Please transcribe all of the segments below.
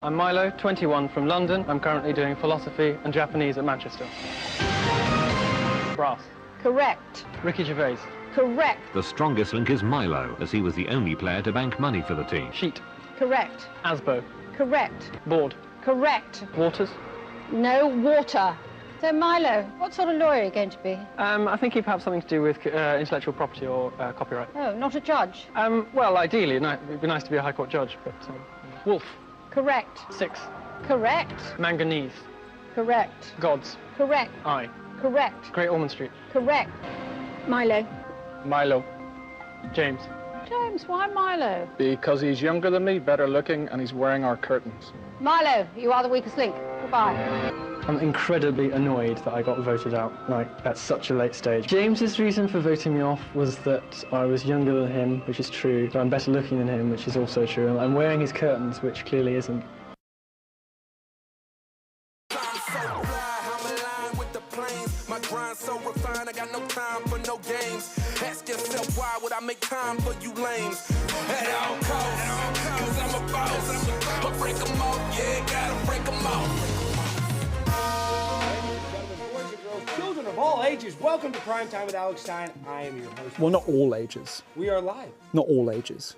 I'm Milo, 21, from London. I'm currently doing philosophy and Japanese at Manchester. Brass. Correct. Ricky Gervais. Correct. The strongest link is Milo, as he was the only player to bank money for the team. Sheet. Correct. Asbo. Correct. Board. Correct. Waters. No water. So, Milo, what sort of lawyer are you going to be? I think he'd have something to do with intellectual property or copyright. Oh, not a judge? Well, ideally, it'd be nice to be a High Court judge, but... Wolf. Correct. 6. Correct. Manganese. Correct. Gods. Correct. Eye. Correct. Great Ormond Street. Correct. Milo. Milo. James. James, why Milo? Because he's younger than me, better looking, and he's wearing our curtains. Milo, you are the weakest link. Goodbye. I'm incredibly annoyed that I got voted out, at such a late stage. James's reason for voting me off was that I was younger than him, which is true, but I'm better looking than him, which is also true, and I'm wearing his curtains, which clearly isn't. So refined, I got no time for no games. Ask yourself why would I make time for you lames? At all costs, cause I'm a boss. But break them off, yeah, gotta break them off. Boys and girls, children of all ages, welcome to Primetime with Alex Stein. I am your host. Well, not all ages. We are live. Not all ages.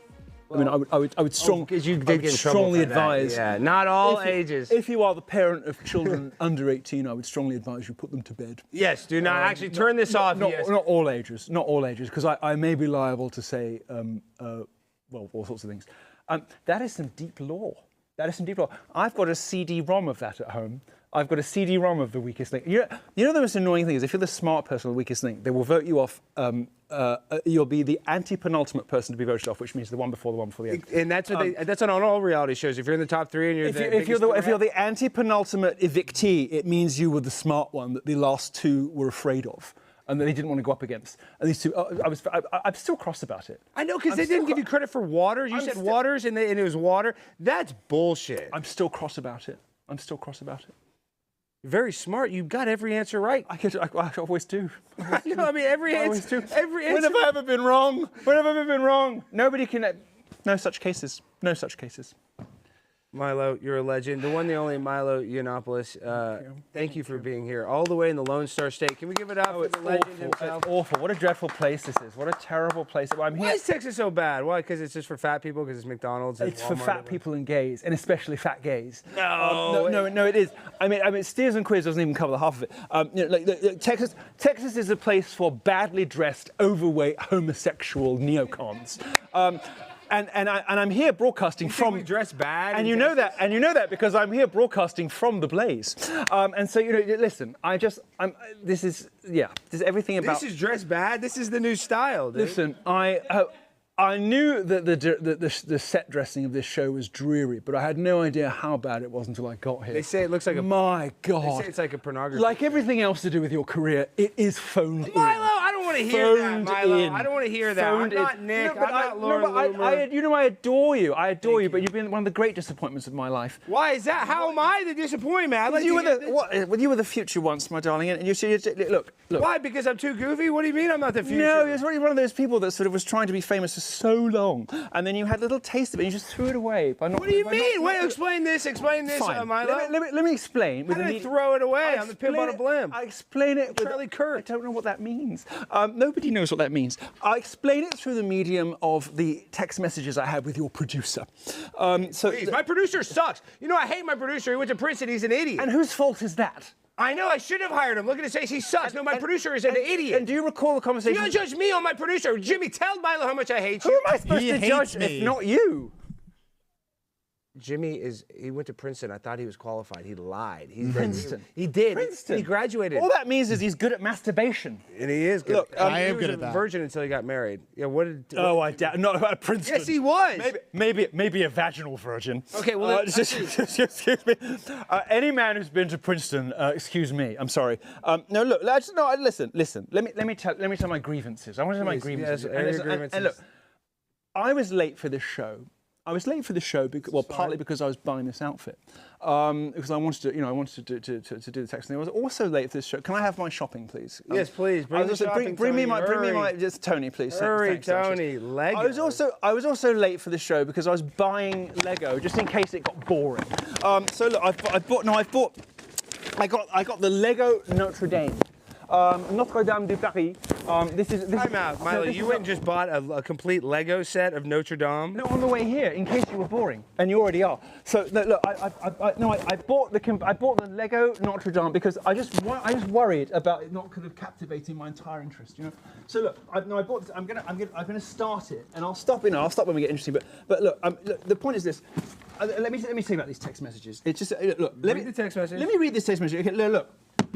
I mean, I would strongly advise. Yeah, not all ages. If you are the parent of children under 18, I would strongly advise you put them to bed. Yes, do not actually turn this off. Not all ages. Not all ages, because I may be liable to say, well, all sorts of things. That is some deep law. That is some deep law. I've got a CD-ROM of that at home. I've got a CD-ROM of The Weakest Link. You know the most annoying thing is if you're the smart person of The Weakest Link, they will vote you off. You'll be the anti-penultimate person to be voted off, which means the one before the end. And that's what that's on all reality shows. If you're in the top 3 and you're if you're the anti-penultimate evictee, it means you were the smart one that the last 2 were afraid of and that they didn't want to go up against. And these 2, I'm still cross about it. I know, because they didn't give you credit for Waters. You said Waters and it was water. That's bullshit. I'm still cross about it. Very smart. You got every answer right. I always do. I know. I mean, every answer. When have I ever been wrong? When have I ever been wrong? Nobody can. No such cases. No such cases. Milo, you're a legend. The one, the only Milo Yiannopoulos. Thank you for being here, all the way in the Lone Star State. Can we give it up for the legend himself? It's awful. What a dreadful place this is. What a terrible place. I'm here. Why is Texas so bad? Why? Because it's just for fat people? Because it's McDonald's? And it's Walmart for fat people and gays, and especially fat gays. No, no, it is. I mean, Steers and Quiz doesn't even cover the half of it. Texas is a place for badly dressed, overweight, homosexual neocons. And I'm here broadcasting from. We dress bad, and you know that because I'm here broadcasting from the Blaze. And so listen, this is everything about. This is dress bad. This is the new style, dude. Listen, I knew that the set dressing of this show was dreary, but I had no idea how bad it was until I got here. They say it looks like a. My God. They say it's like a pornography. Like everything else to do with your career, it is phoned in. Milo, I don't want to hear that, Milo. I don't want to hear that. I'm not Nick. I'm not Lauren Loomer. I adore you. I adore you, but you've been one of the great disappointments of my life. Why is that? How am I the disappointment? You were the future once, my darling, and you see, look. Why? Because I'm too goofy? What do you mean I'm not the future? No, you're really one of those people that sort of was trying to be famous for so long, and then you had a little taste of it, and you just threw it away. What do you mean? Wait, explain this, Milo. Let me explain. How did I throw it away? I'm the pimp on a blimp. I explain it with Charlie Kirk. I don't know what that means. Nobody knows what that means. I explain it through the medium of the text messages I had with your producer. Please, my producer sucks. You know, I hate my producer. He went to Princeton. He's an idiot. And whose fault is that? I know, I should have hired him. Look at his face, he sucks. My producer is an idiot. And do you recall the conversation? You don't judge me on my producer. Jimmy, tell Milo how much I hate you. Who am I supposed to judge if not you? Jimmy he went to Princeton. I thought he was qualified. He lied. Princeton. He did. Princeton. He graduated. All that means is he's good at masturbation. And he is good. Look, I am good at that. He was a virgin until he got married. Yeah, I doubt. Not about Princeton. Yes, he was. Maybe a vaginal virgin. Okay, well, excuse me. Any man who's been to Princeton, excuse me. I'm sorry. No, look. Listen. Let me tell my grievances. I want to tell my grievances. Yes, grievances. And look, I was late for this show. I was late for the show, partly because I was buying this outfit, because I wanted to, I wanted to do the text. And I was also late for this show. Can I have my shopping, please? Yes, please. Bring me my, just Tony, please. Hurry, Thanks, Tony. Lego. I was also late for the show because I was buying Lego just in case it got boring. So look, I got the Lego Notre Dame. Notre Dame de Paris. Time out, Milo. You went and just bought a complete Lego set of Notre Dame? No, on the way here, in case you were boring, and you already are. So look, I bought the Lego Notre Dame because I just worried about it not kind of captivating my entire interest, So look, I bought this. I'm gonna start it, and I'll stop. I'll stop when we get interesting. But look, the point is this. Let me say about these text messages. It's just look. Let me read this text message. Okay, look.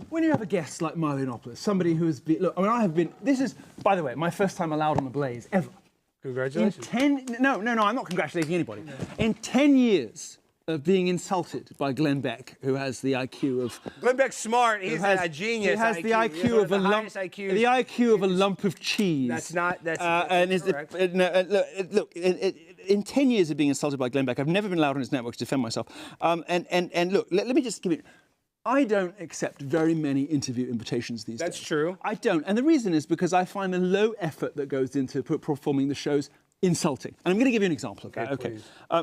When you have a guest like Milo, somebody who has been, this is, by the way, my first time allowed on the Blaze ever. Congratulations. No, I'm not congratulating anybody. No. In 10 years of being insulted by Glenn Beck, who has the IQ of... Glenn Beck's smart, he's a genius. He has the IQ of a lump, the IQ of a lump of cheese. That's correct. Look, in 10 years of being insulted by Glenn Beck, I've never been allowed on his network to defend myself. And look, let me just give it... I don't accept very many interview invitations these days. That's true. I don't. And the reason is because I find the low effort that goes into performing the shows insulting. And I'm going to give you an example of that. Okay.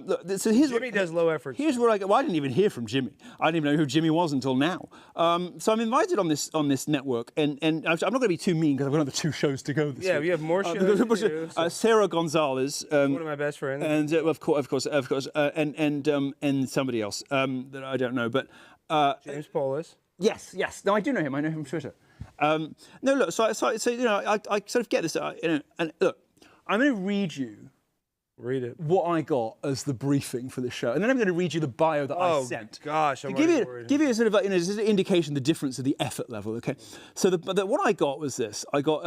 Look, so Jimmy does low effort. Here's where I go. Well, I didn't even hear from Jimmy. I didn't even know who Jimmy was until now. So I'm invited on this network, and I'm not going to be too mean because I've got another 2 shows to go this week. We have more shows to do, so. Sarah Gonzalez. One of my best friends. And of course, and somebody else that I don't know. But James Polis. Yes. No, I do know him. I know him from Twitter. No, look. So I sort of get this. And look, I'm going to read you. Read it. What I got as the briefing for the show, and then I'm going to read you the bio that I sent. Gosh, I'm give you a sort of just an indication of the difference of the effort level. Okay. So what I got was this. I got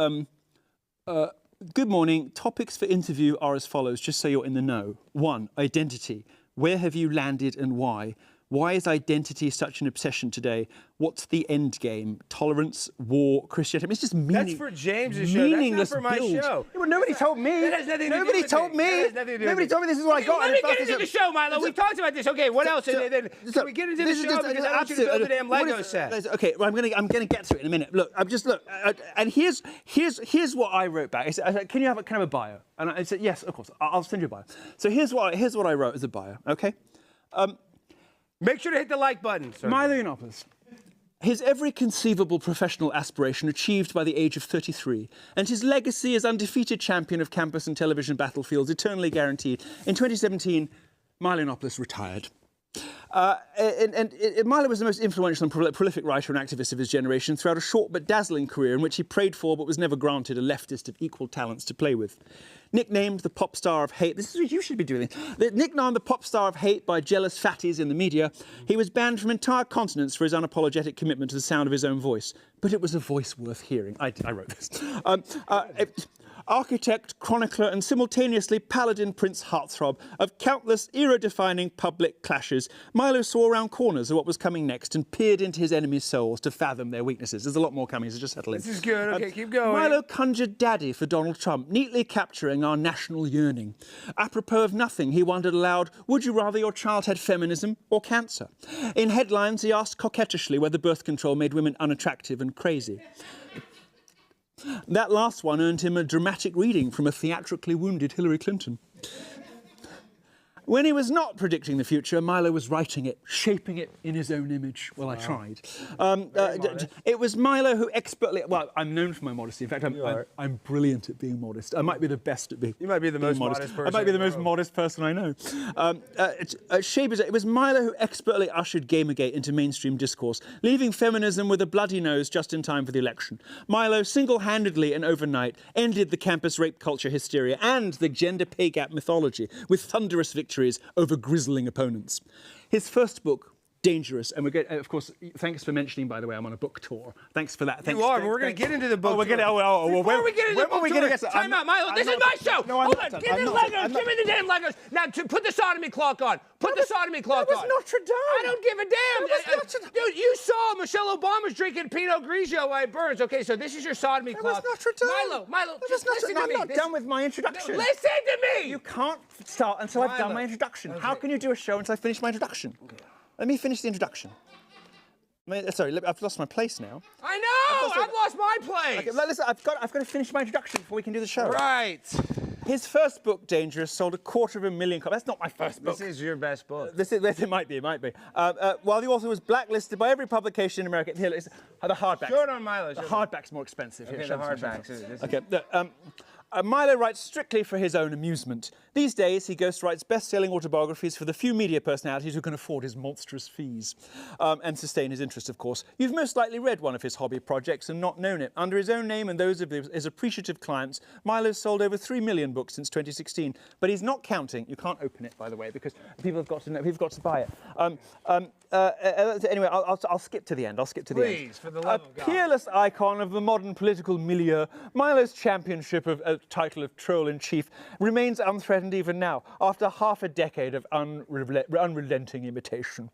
good morning. Topics for interview are as follows, just so you're in the know. 1, identity. Where have you landed and why? Why is identity such an obsession today? What's the end game? Tolerance, war, Christianity. I mean, it's just That's for James's show. That's not for my show. Yeah, well, nobody told me. That has nothing to do with Nobody told me. Nobody told me this is what I got. Let me get into the show, Milo. We've talked about this. Okay, what else? Can we get into the show? Because I want you to build a damn Lego set. Okay, well, I'm gonna get to it in a minute. Look, and here's what I wrote back. I said, can I have a bio? And I said, yes, of course. I'll send you a bio. So here's what I wrote as a bio. Okay. Make sure to hit the like button. Milo Yiannopoulos. His every conceivable professional aspiration achieved by the age of 33, and his legacy as undefeated champion of campus and television battlefields eternally guaranteed. In 2017, Milo Yiannopoulos retired. Milo was the most influential and prolific writer and activist of his generation throughout a short but dazzling career in which he prayed for but was never granted a leftist of equal talents to play with. Nicknamed the pop star of hate, this is what you should be doing. Nicknamed the pop star of hate by jealous fatties in the media, he was banned from entire continents for his unapologetic commitment to the sound of his own voice. But it was a voice worth hearing. I wrote this. Architect, chronicler, and simultaneously paladin prince heartthrob of countless era-defining public clashes, Milo saw around corners of what was coming next and peered into his enemies' souls to fathom their weaknesses. There's a lot more coming, so just settle in. This is good. Okay, keep going. Milo conjured daddy for Donald Trump, neatly capturing our national yearning. Apropos of nothing, he wondered aloud, would you rather your child had feminism or cancer? In headlines, he asked coquettishly whether birth control made women unattractive and crazy. That last one earned him a dramatic reading from a theatrically wounded Hillary Clinton. When he was not predicting the future, Milo was writing it, shaping it in his own image. Well, I tried. It was Milo who expertly... Well, I'm known for my modesty. In fact, I'm brilliant at being modest. I might be the best at being... You might be the most modest person. I might be the most modest person I know. It was Milo who expertly ushered Gamergate into mainstream discourse, leaving feminism with a bloody nose just in time for the election. Milo single-handedly and overnight ended the campus rape culture hysteria and the gender pay gap mythology with thunderous victories over grizzling opponents. His first book, Dangerous, and we're going. Of course, thanks for mentioning. By the way, I'm on a book tour. Thanks for that. Thanks, You are. But we're going to get into the book. we're tour. Before we get into the book tour, time out, Milo. This is my show. No, I'm Hold not on. done. Give me the Legos. Give me the damn Legos. Now, put the sodomy clock on. Put the sodomy clock on. That was Notre Dame. I don't give a damn. Dude, you saw Michelle Obama's drinking Pinot Grigio while it burns. Okay, so this is your sodomy clock. That was Notre Dame. Milo, just listen to me. I'm not done with my introduction. Listen to me. You can't start until I've done my introduction. How can you do a show until I finish my introduction? Let me finish the introduction. Sorry, I've lost my place now. I know. I've lost my place. Okay, listen, I've got to finish my introduction before we can do the show. Right. His first book, Dangerous, sold 250,000 copies. That's not my first book. This is your best book. It might be. While the author was blacklisted by every publication in America, here it's the hardback. Show it on Milo. The hardback's more expensive. Okay, here, the hardback. Okay. Milo writes strictly for his own amusement. These days, he ghostwrites best-selling autobiographies for the few media personalities who can afford his monstrous fees and sustain his interest, of course. You've most likely read one of his hobby projects and not known it. Under his own name and those of his appreciative clients, Milo's sold over 3 million books since 2016. But he's not counting. You can't open it, by the way, because people have got to know. People have got to buy it. Anyway, I'll skip to the end. Please, for the love of God. A peerless icon of the modern political milieu, Milo's championship of title of troll-in-chief remains unthreatened even now, after half a decade of unrelenting imitation.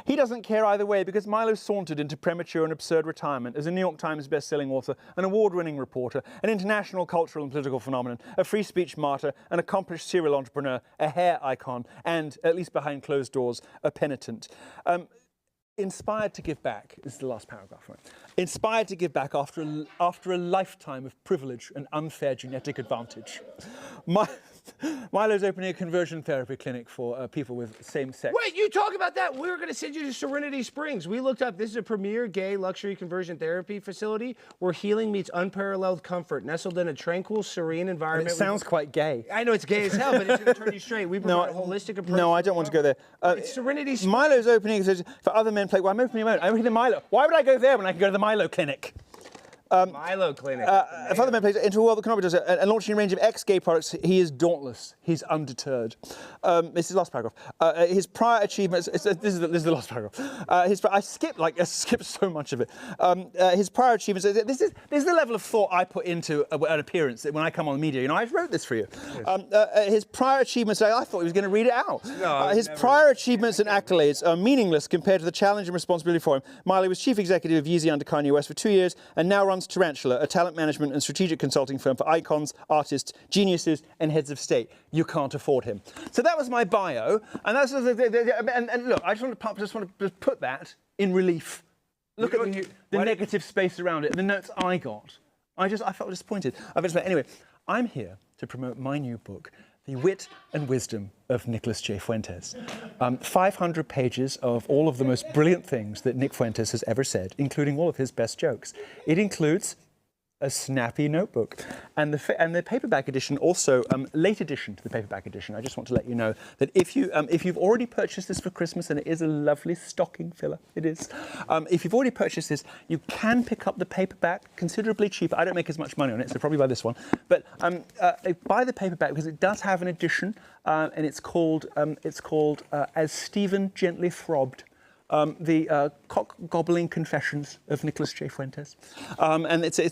He doesn't care either way, because Milo sauntered into premature and absurd retirement as a New York Times best-selling author, an award-winning reporter, an international cultural and political phenomenon, a free speech martyr, an accomplished serial entrepreneur, a hair icon, and, at least behind closed doors, a penitent. Inspired to give back, this is the last paragraph, right? Inspired to give back after a lifetime of privilege and unfair genetic advantage. Milo's opening a conversion therapy clinic for people with same-sex. Wait, you talk about that. We were going to send you to Serenity Springs. We looked up, this is a premier gay luxury conversion therapy facility where healing meets unparalleled comfort, nestled in a tranquil, serene environment. It sounds quite gay. I know it's gay as hell, but it's going to turn you straight. We provide a holistic approach. No, I don't want to go there. It's Serenity Springs. Milo's opening for other men. Well, I'm opening my own. I'm opening the Milo. Why would I go there when I can go to the Milo clinic? Milo clinic. If other men plays into a world that cannot be done, and launching a range of ex-gay products, he is dauntless. He's undeterred. This is the last paragraph. His prior achievements. This is the last paragraph. I skipped so much of it. His prior achievements. This is the level of thought I put into an appearance when I come on the media. You know, I wrote this for you. Yes. His prior achievements. I thought he was going to read it out. No, his prior achievements and accolades are meaningless compared to the challenge and responsibility for him. Miley was chief executive of Yeezy under Kanye West for 2 years, and now runs Tarantula, a talent management and strategic consulting firm for icons, artists, geniuses, and heads of state. You can't afford him. So that was my bio, and that's and look, I just want to put that in relief. Look at the negative space around it, the notes I got. I felt disappointed. Anyway, I'm here to promote my new book, The Wit and Wisdom of Nicholas J. Fuentes. 500 pages of all of the most brilliant things that Nick Fuentes has ever said, including all of his best jokes. It includes a snappy notebook. And the paperback edition also, late edition to the paperback edition, I just want to let you know that if you've already purchased this for Christmas, and it is a lovely stocking filler, it is. If you've already purchased this, you can pick up the paperback considerably cheaper. I don't make as much money on it, so probably buy this one. But buy the paperback because it does have an edition, and it's called As Stephen Gently Throbbed. The cock-gobbling confessions of Nicholas J. Fuentes, and it's an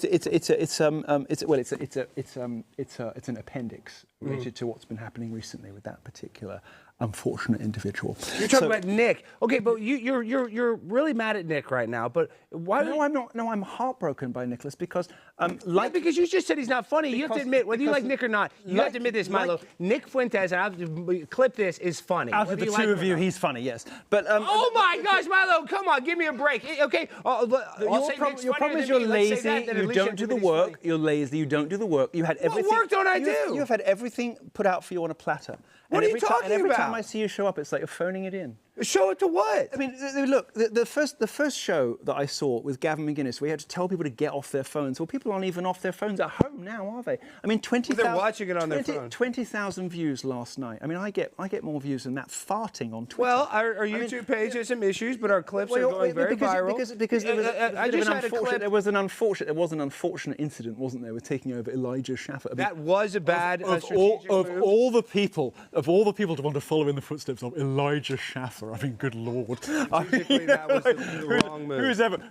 appendix related to what's been happening recently with that particular unfortunate individual. You're talking about Nick, okay? But you're really mad at Nick right now. But why? No, I'm not. No, I'm heartbroken by Nicholas because because you just said he's not funny. You have to admit whether you like Nick or not. You have to admit this, Milo. Nick Fuentes, and I have to clip this, is funny. Out of the two of you, he's funny, yes. But oh my gosh, Milo, come on, give me a break. Okay, your problem is you're lazy. You don't do the work. You're lazy. You don't do the work. You had everything. What work don't I do? You have had everything put out for you on a platter. What are you talking about? And every time I see you show up, it's like you're phoning it in. Show it to what? I mean, look, the first show that I saw with Gavin McGuinness, we had to tell people to get off their phones. Well, people aren't even off their phones at home now, are they? I mean, 20,000. They're watching it on their phone. 20,000 views last night. I mean, I get more views than that farting on Twitter. Well, our YouTube page has some issues, but our clips are going very viral. Because there was an unfortunate incident, wasn't there, with taking over Elijah Schaffer. I mean, that was a bad of all the people to want to follow in the footsteps of Elijah Schaffer. chauffeur. I mean, good lord. Strategically, that was the wrong move.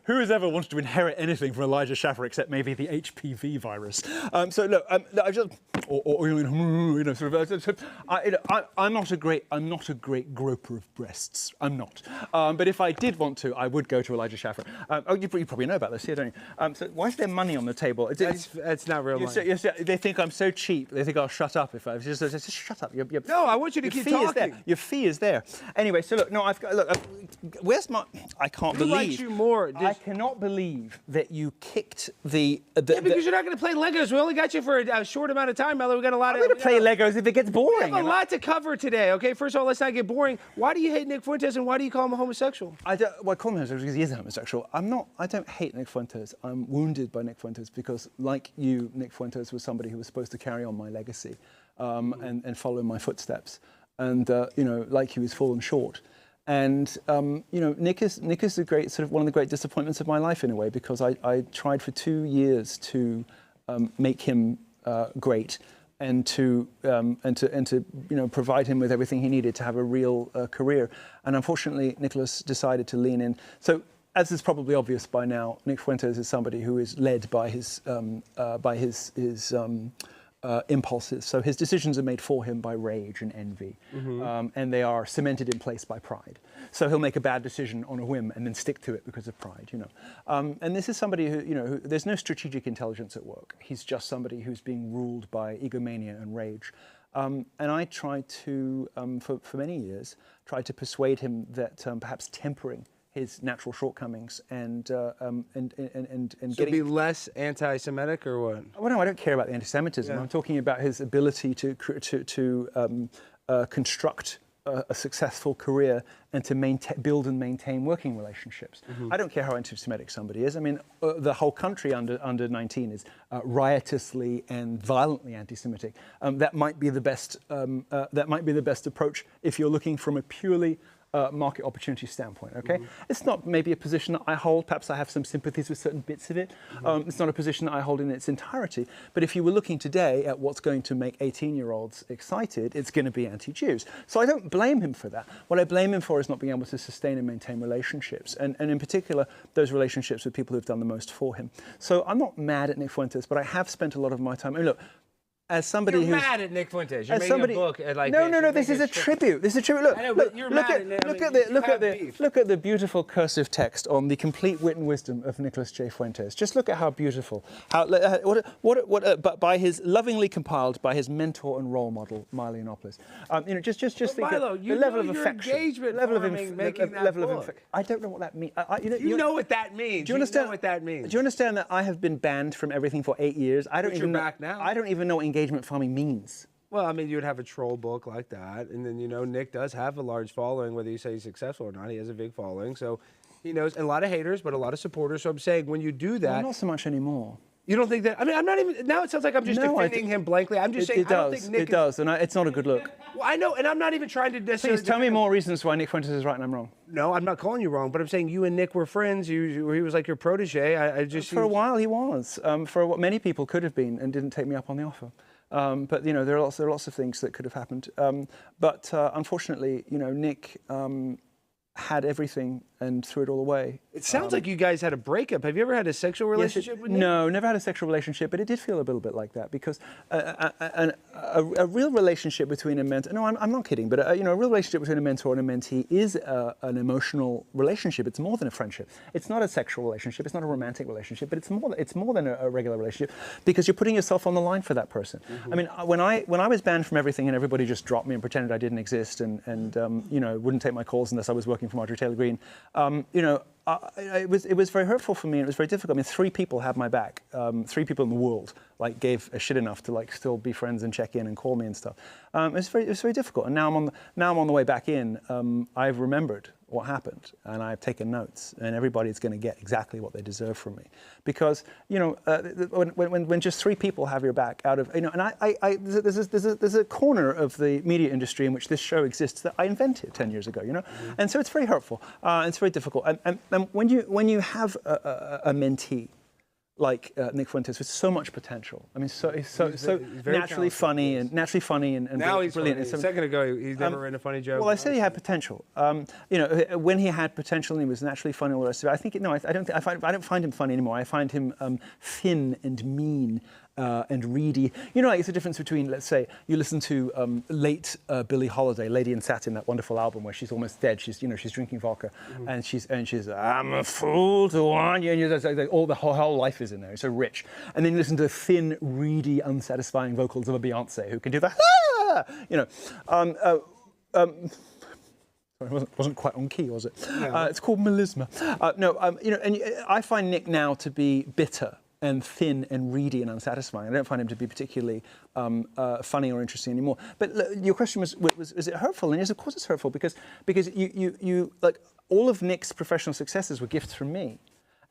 Who has ever wanted to inherit anything from Elijah Schaffer except maybe the HPV virus? So look, I just, I'm not a great groper of breasts. I'm not. But if I did want to, I would go to Elijah Schaffer. You probably know about this here, don't you? So why is there money on the table? That's not real money. They think I'm so cheap. They think I'll shut up if I just shut up. No, I want you to keep talking. Your fee is there. Anyway, so look, no, I've got, look, where's my, I can't believe. Who likes you more? I cannot believe that you kicked the because you're not going to play Legos. We only got you for a short amount of time, Milo. We got a lot I'm going to play Legos if it gets boring. We have a lot to cover today, okay? First of all, let's not get boring. Why do you hate Nick Fuentes and why do you call him a homosexual? I call him homosexual because he is a homosexual. I don't hate Nick Fuentes. I'm wounded by Nick Fuentes because, like you, Nick Fuentes was somebody who was supposed to carry on my legacy and follow in my footsteps. And, like he was fallen short. And, Nick is the great, sort of one of the great disappointments of my life in a way, because I tried for 2 years to make him great and to provide him with everything he needed to have a real career. And unfortunately, Nicholas decided to lean in. So, as is probably obvious by now, Nick Fuentes is somebody who is led by his impulses. So his decisions are made for him by rage and envy, and they are cemented in place by pride. So he'll make a bad decision on a whim and then stick to it because of pride, And this is somebody who, there's no strategic intelligence at work. He's just somebody who's being ruled by egomania and rage. And I tried to, for many years, tried to persuade him that perhaps tempering his natural shortcomings and getting be less anti-Semitic or what? Well, no, I don't care about the anti-Semitism. Yeah. I'm talking about his ability to construct a successful career and to build and maintain working relationships. I don't care how anti-Semitic somebody is. I mean, the whole country under 19 is riotously and violently anti-Semitic. That might be the best. That might be the best approach if you're looking from a purely market opportunity standpoint, okay? It's not maybe a position that I hold. Perhaps I have some sympathies with certain bits of it. It's not a position that I hold in its entirety. But if you were looking today at what's going to make 18-year-olds excited, it's going to be anti-Jews. So I don't blame him for that. What I blame him for is not being able to sustain and maintain relationships, and in particular, those relationships with people who've done the most for him. So I'm not mad at Nick Fuentes, but I have spent a lot of my time. I mean, look, as somebody you're who's mad at Nick Fuentes. You're making a book like no. This is a tribute. This is a tribute. Look, I know, but you're mad. Look at the beautiful cursive text on the complete wit and wisdom of Nicholas J. Fuentes. Just look at how beautiful. But by his lovingly compiled by his mentor and role model, Milo Yiannopoulos. Just think Milo, of the level of affection. I don't know what that means. You know what that means. Do you understand what that means? Do you understand that I have been banned from everything for 8 years? You're back now. I don't even know what engagement farming means. Well, I mean, you would have a troll book like that, and then Nick does have a large following, whether you say he's successful or not. He has a big following, so he knows, and a lot of haters, but a lot of supporters. So I'm saying when you do that, well, not so much anymore. You don't think that? I mean, I'm not even. Now it sounds like I'm just defending him blankly. I'm just saying. It does. I don't think Nick it does, and it's not a good look. Well, I know, and I'm not even trying to necessarily. Please tell me more reasons why Nick Fuentes is right and I'm wrong. No, I'm not calling you wrong, but I'm saying you and Nick were friends. He was like your protege. For a while he was. For what many people could have been and didn't take me up on the offer. But there are lots of things that could have happened. But unfortunately, Nick had everything and threw it all away. It sounds like you guys had a breakup. Have you ever had a sexual relationship with Nick? No, never had a sexual relationship, but it did feel a little bit like that because a real relationship between a mentor. No, I'm not kidding, but a real relationship between a mentor and a mentee is an emotional relationship. It's more than a friendship. It's not a sexual relationship. It's not a romantic relationship, but it's more than a regular relationship because you're putting yourself on the line for that person. I mean, when I was banned from everything and everybody just dropped me and pretended I didn't exist and wouldn't take my calls unless I was working for Marjorie Taylor Greene. It was very hurtful for me. And it was very difficult. I mean, 3 people had my back. 3 people in the world gave a shit enough to still be friends and check in and call me and stuff. It was very difficult. And now I'm on the way back in. I've remembered what happened and I've taken notes. And everybody's going to get exactly what they deserve from me, because when just 3 people have your back out of and there's a corner of the media industry in which this show exists that I invented 10 years ago. And so it's very hurtful. It's very difficult. And when you have a mentee like Nick Fuentes with so much potential. I mean, he's so very naturally funny and Now he's brilliant. funny. A second ago, he's never written a funny joke. Well, I said he had potential. You know, when he had potential and he was naturally funny, all the rest of it. I think I don't find him funny anymore. I find him thin and mean. And reedy. You know, like, it's a difference between, let's say, you listen to late Billie Holiday, Lady in Satin, that wonderful album where she's almost dead. She's drinking vodka, and she's I'm a fool to want you. And all the whole life is in there. It's so rich. And then you listen to thin, reedy, unsatisfying vocals of a Beyonce who can do that. You know. Sorry, it wasn't quite on key, was it? No. It's called melisma. You know, and I find Nick now to be bitter and thin and reedy and unsatisfying. I don't find him to be particularly funny or interesting anymore. But look, your question was it hurtful? And yes, of course it's hurtful because you like all of Nick's professional successes were gifts from me,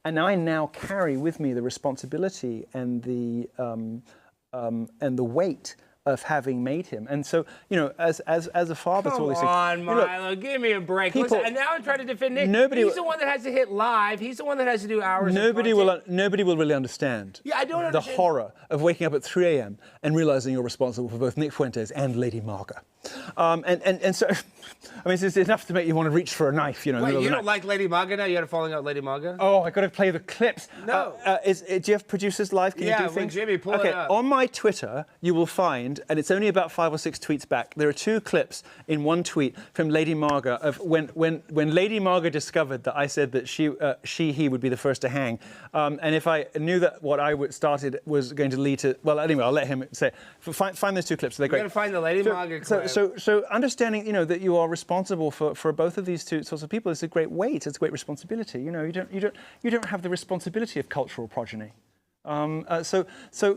and I now carry with me the responsibility and the weight of having made him. And so, you know, as a father to all these things. Come on, Milo, give me a break. Listen, and now I'm trying to defend Nick. He's the one that has to hit live. He's the one that has to do hours. Nobody will really understand. Yeah, I don't understand the horror of waking up at 3 a.m. and realizing you're responsible for both Nick Fuentes and Lady Marga. And so, I mean, it's enough to make you want to reach for a knife, you know. Wait, you don't like Lady Marga now? You had a falling out with Lady Marga? Oh, I got to play the clips. No. Do you have producers live? Can you do things? Jimmy, pull it up. On my Twitter, you will find, and it's only about 5 or 6 tweets back, there are 2 clips in one tweet from Lady Marga of when Lady Marga discovered that I said that he would be the first to hang. And if I knew that what I started was going to lead to, well, anyway, I'll let him say. Find those 2 clips. They're great. You're going to find the Lady Marga clip. So understanding, you know, that you are responsible for both of these 2 sorts of people is a great weight. It's a great responsibility. You know, you don't have the responsibility of cultural progeny. So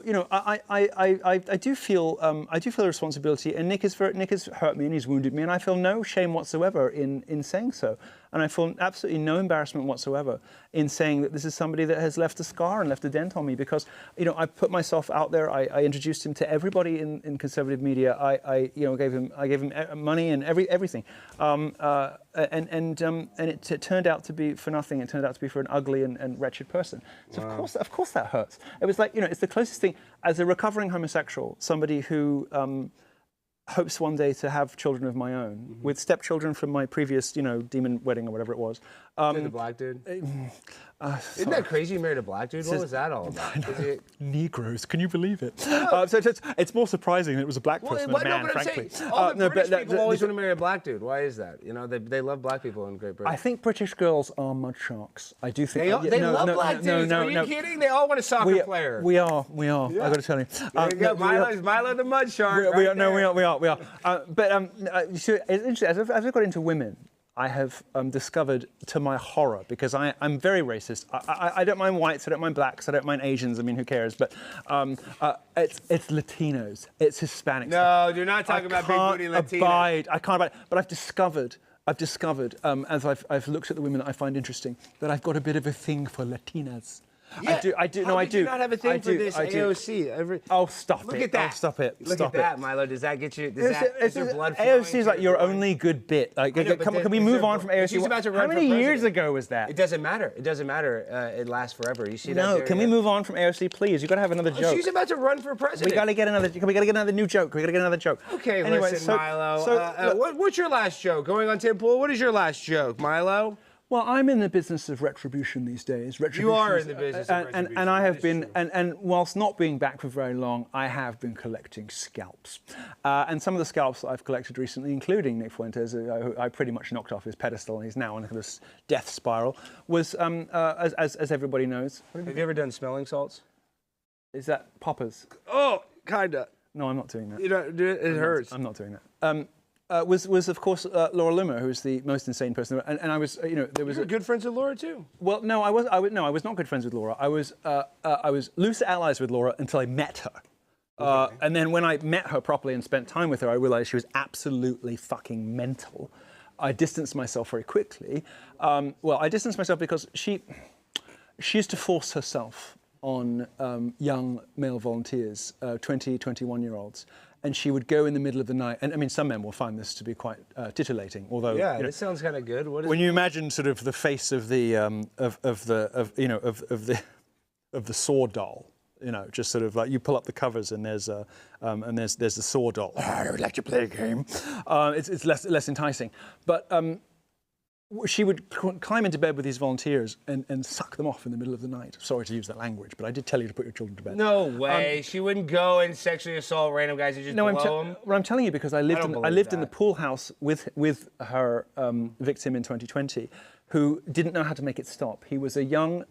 you know, I do feel a responsibility, and Nick has hurt me and he's wounded me, and I feel no shame whatsoever in saying so, and I feel absolutely no embarrassment whatsoever in saying that this is somebody that has left a scar and left a dent on me, because, you know, I put myself out there. I introduced him to everybody in conservative media. I gave him money and everything, and it turned out to be for nothing. It turned out to be for an ugly and wretched person. So of course that hurts. It was like, you know, it's the closest thing as a recovering homosexual, somebody who hopes one day to have children of my own, with stepchildren from my previous, you know, demon wedding or whatever it was. The black dude? Isn't that crazy you married a black dude? What was that all about? Negroes, can you believe it? So it's more surprising that it was a black person than a man, frankly. All the British people always want to marry a black dude. Why is that? You know, they love black people in Great Britain. I think British girls are mud sharks. I do think they love black dudes. Are you kidding? They all want a soccer player. We are. Yeah. I got to tell you. There you go. Milo the mud shark. We are. But it's interesting. As I've got into women, I have discovered, to my horror, because I'm very racist. I don't mind whites, I don't mind blacks, I don't mind Asians. I mean, who cares? But it's Latinos, it's Hispanics. No, you're not talking about big booty Latinos. I can't abide. But I've discovered, as I've looked at the women that I find interesting, that I've got a bit of a thing for Latinas. Yeah. I do. How did you not have a thing for this AOC? Stop it. Look at that. Oh, stop it. Look at that, Milo. Does that get you? Is your blood flowing? AOC is like your only good bit. Like, can we move on from AOC? How many years ago was that? It doesn't matter. It doesn't matter. It lasts forever. You see that? No. Can we move on from AOC, please? You got to have another joke. She's about to run for president. We got to get another. We got to get another new joke. We got to get another joke. Okay, anyway, listen, Milo. What's your last joke? Going on Tim Pool. What is your last joke, Milo? Well, I'm in the business of retribution these days. You are in the business of retribution. And I have been, and whilst not being back for very long, I have been collecting scalps. And some of the scalps that I've collected recently, including Nick Fuentes, who I pretty much knocked off his pedestal, and he's now on a kind of death spiral, was, as everybody knows. Have you ever done smelling salts? Is that poppers? Oh, kinda. No, I'm not doing that. You don't do it? It hurts. I'm not doing that. Was of course Laura Loomer, who is the most insane person, and I was, you know, there was. You were good friends with Laura too. Well, no, I was not good friends with Laura. I was loose allies with Laura until I met her, and then when I met her properly and spent time with her, I realized she was absolutely fucking mental. I distanced myself very quickly. I distanced myself because she used to force herself on young male volunteers, 20, 21-year-olds. And she would go in the middle of the night, and I mean, some men will find this to be quite titillating. Although, yeah, this sounds kind of good. When you imagine sort of the face of the the Saw doll. You know, just sort of like you pull up the covers and there's the Saw doll. I would like to play a game. It's less enticing, but she would climb into bed with these volunteers and suck them off in the middle of the night. Sorry to use that language, but I did tell you to put your children to bed. No way. She wouldn't go and sexually assault random guys and just blow them. Well, I'm telling you because I lived in the pool house with her victim in 2020. Who didn't know how to make it stop. He was a young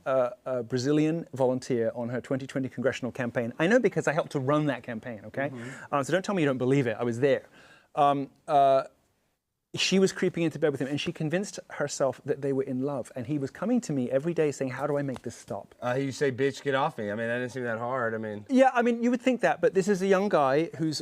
Brazilian volunteer on her 2020 congressional campaign. I know because I helped to run that campaign, okay? So don't tell me you don't believe it. I was there. She was creeping into bed with him and she convinced herself that they were in love. And he was coming to me every day saying, how do I make this stop? You say, bitch, get off me. I mean, that didn't seem that hard. I mean. Yeah, I mean, you would think that, but this is a young guy who's,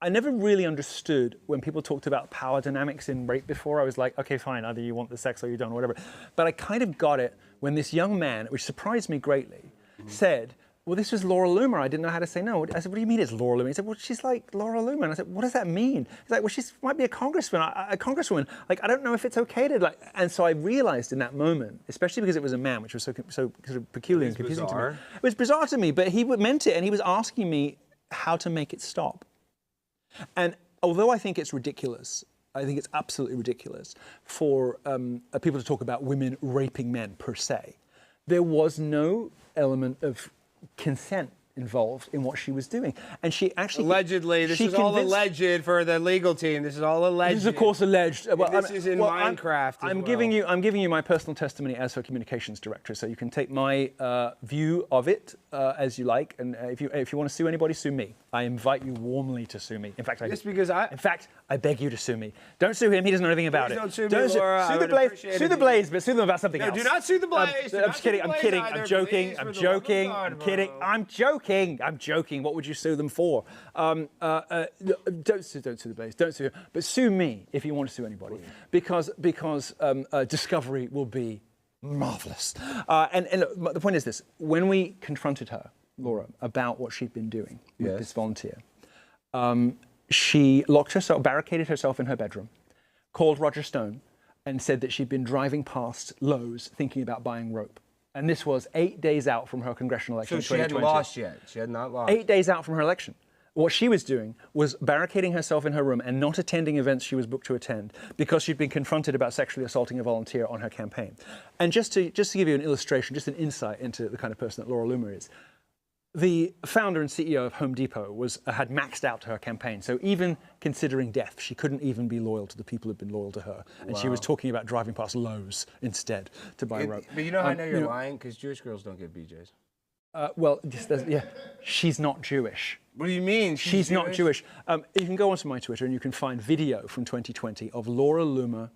I never really understood when people talked about power dynamics in rape before. I was like, okay, fine, either you want the sex or you don't, or whatever. But I kind of got it when this young man, which surprised me greatly, said, well, this was Laura Loomer. I didn't know how to say no. I said, what do you mean it's Laura Loomer? He said, well, she's like Laura Loomer. And I said, what does that mean? He's like, well, she might be a congresswoman. Like, I don't know if it's okay to like. And so I realized in that moment, especially because it was a man, which was so sort of peculiar and confusing to me. It was bizarre to me, but he meant it, and he was asking me how to make it stop. And although I think it's ridiculous, I think it's absolutely ridiculous for people to talk about women raping men per se. There was no element of consent involved in what she was doing, and she actually allegedly. This is all alleged for the legal team. This is all alleged. This is of course alleged. Well, this is in Minecraft. I'm giving you my personal testimony as her communications director, so you can take my view of it as you like, and if you want to sue anybody, sue me. I invite you warmly to sue me. In fact, I beg you to sue me. Don't sue him. He doesn't know anything about it. Don't sue me, Laura. Sue the Blaze. Sue the Blaze, but sue them about something else. Do not sue the Blaze. I'm just kidding. I'm kidding. I'm joking. I'm joking. I'm kidding. I'm joking. I'm joking. What would you sue them for? Don't sue the Blaze. Don't sue him. But sue me if you want to sue anybody, because discovery will be marvelous. And look, the point is this: when we confronted her, Laura, about what she'd been doing with this volunteer, she barricaded herself in her bedroom, called Roger Stone, and said that she'd been driving past Lowe's thinking about buying rope. And this was 8 days out from her congressional election. So she hadn't lost yet. She had not lost. 8 days out from her election. What she was doing was barricading herself in her room and not attending events she was booked to attend because she'd been confronted about sexually assaulting a volunteer on her campaign. And just to give you an illustration, just an insight into the kind of person that Laura Loomer is, the founder and CEO of Home Depot had maxed out her campaign. So even considering death, she couldn't even be loyal to the people who'd been loyal to her. And she was talking about driving past Lowe's instead to buy rope. But you know how I know you're lying? Because Jewish girls don't get BJs. She's not Jewish. What do you mean? She's not Jewish. You can go onto my Twitter and you can find video from 2020 of Laura Loomer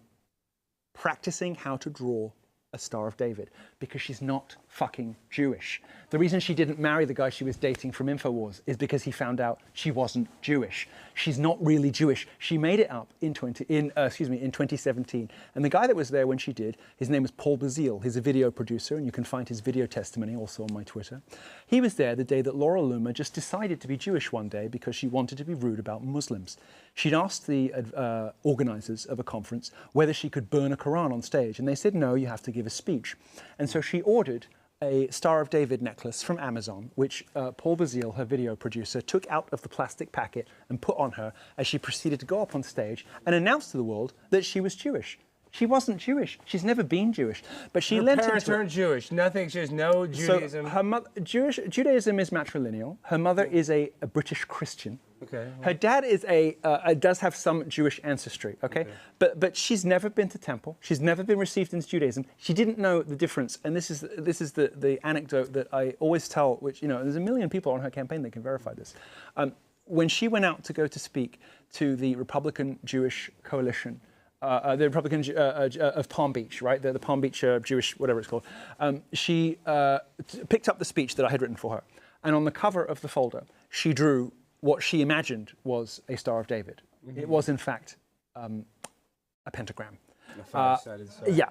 practicing how to draw a Star of David because she's not fucking Jewish. The reason she didn't marry the guy she was dating from InfoWars is because he found out she wasn't Jewish. She's not really Jewish. She made it up in 2017. And the guy that was there when she did, his name was Paul Bazile. He's a video producer, and you can find his video testimony also on my Twitter. He was there the day that Laura Loomer just decided to be Jewish one day because she wanted to be rude about Muslims. She'd asked the organizers of a conference whether she could burn a Quran on stage, and they said, no, you have to give a speech. And so she ordered a Star of David necklace from Amazon, which Paul Bazile, her video producer, took out of the plastic packet and put on her as she proceeded to go up on stage and announce to the world that she was Jewish. She wasn't Jewish. She's never been Jewish. But she lent into it. Her parents aren't Jewish. Nothing. She has no Judaism. So her Judaism is matrilineal. Her mother is a British Christian. Okay. Her dad is does have some Jewish ancestry. Okay. But she's never been to temple. She's never been received into Judaism. She didn't know the difference. And this is the anecdote that I always tell. Which there's a million people on her campaign that can verify this. When she went out to go to speak to the Republican Jewish Coalition. The Republican of Palm Beach, right? The Palm Beach Jewish, whatever it's called. She picked up the speech that I had written for her. And on the cover of the folder, she drew what she imagined was a Star of David. Mm-hmm. It was, in fact, a pentagram. Yeah.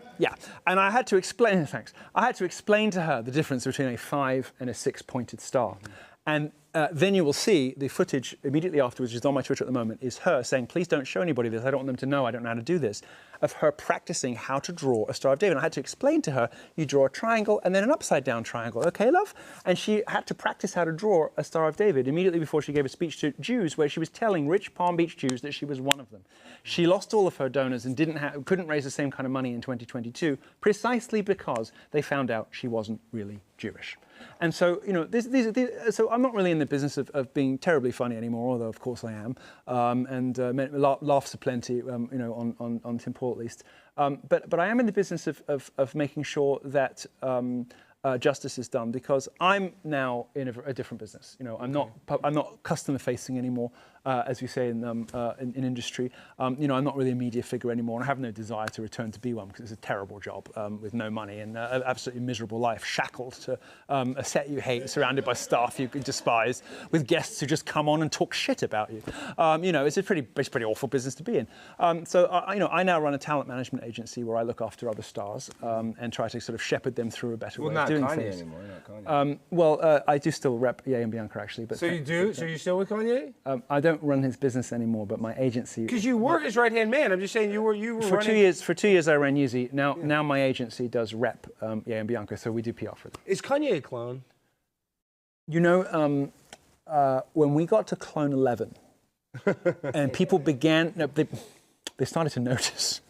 And I had to explain, I had to explain to her the difference between a 5 and a 6-pointed star. Mm-hmm. And then you will see the footage immediately afterwards, which is on my Twitter at the moment, is her saying, please don't show anybody this. I don't want them to know. I don't know how to do this. Of her practicing how to draw a Star of David. And I had to explain to her, you draw a triangle and then an upside down triangle. Okay, love? And she had to practice how to draw a Star of David immediately before she gave a speech to Jews where she was telling rich Palm Beach Jews that she was one of them. She lost all of her donors and couldn't raise the same kind of money in 2022 precisely because they found out she wasn't really Jewish. And so, you know, so I'm not really in the business of being terribly funny anymore, although of course I am, and laughs aplenty, you know, on Tim Paul at least. But I am in the business of making sure that justice is done, because I'm now in a different business. You know, I'm not customer facing anymore, as we say in industry. You know, I'm not really a media figure anymore, and I have no desire to return to be one because it's a terrible job with no money and an absolutely miserable life, shackled to a set you hate, surrounded by staff you despise, with guests who just come on and talk shit about you. You know, it's a pretty awful business to be in. You know, I now run a talent management agency where I look after other stars and try to sort of shepherd them through a better way of doing things. Anymore. You're not Kanye. Well, I do still rep Ye and Bianca actually. But so you do? So you're still with Kanye? I don't run his business anymore, but my agency. Because you were his right-hand man. I'm just saying you were for running... For 2 years I ran Yeezy. Now my agency does rep Ye and Bianca, so we do PR for them. Is Kanye a clone? You know, when we got to Clone 11, and people began, they started to notice.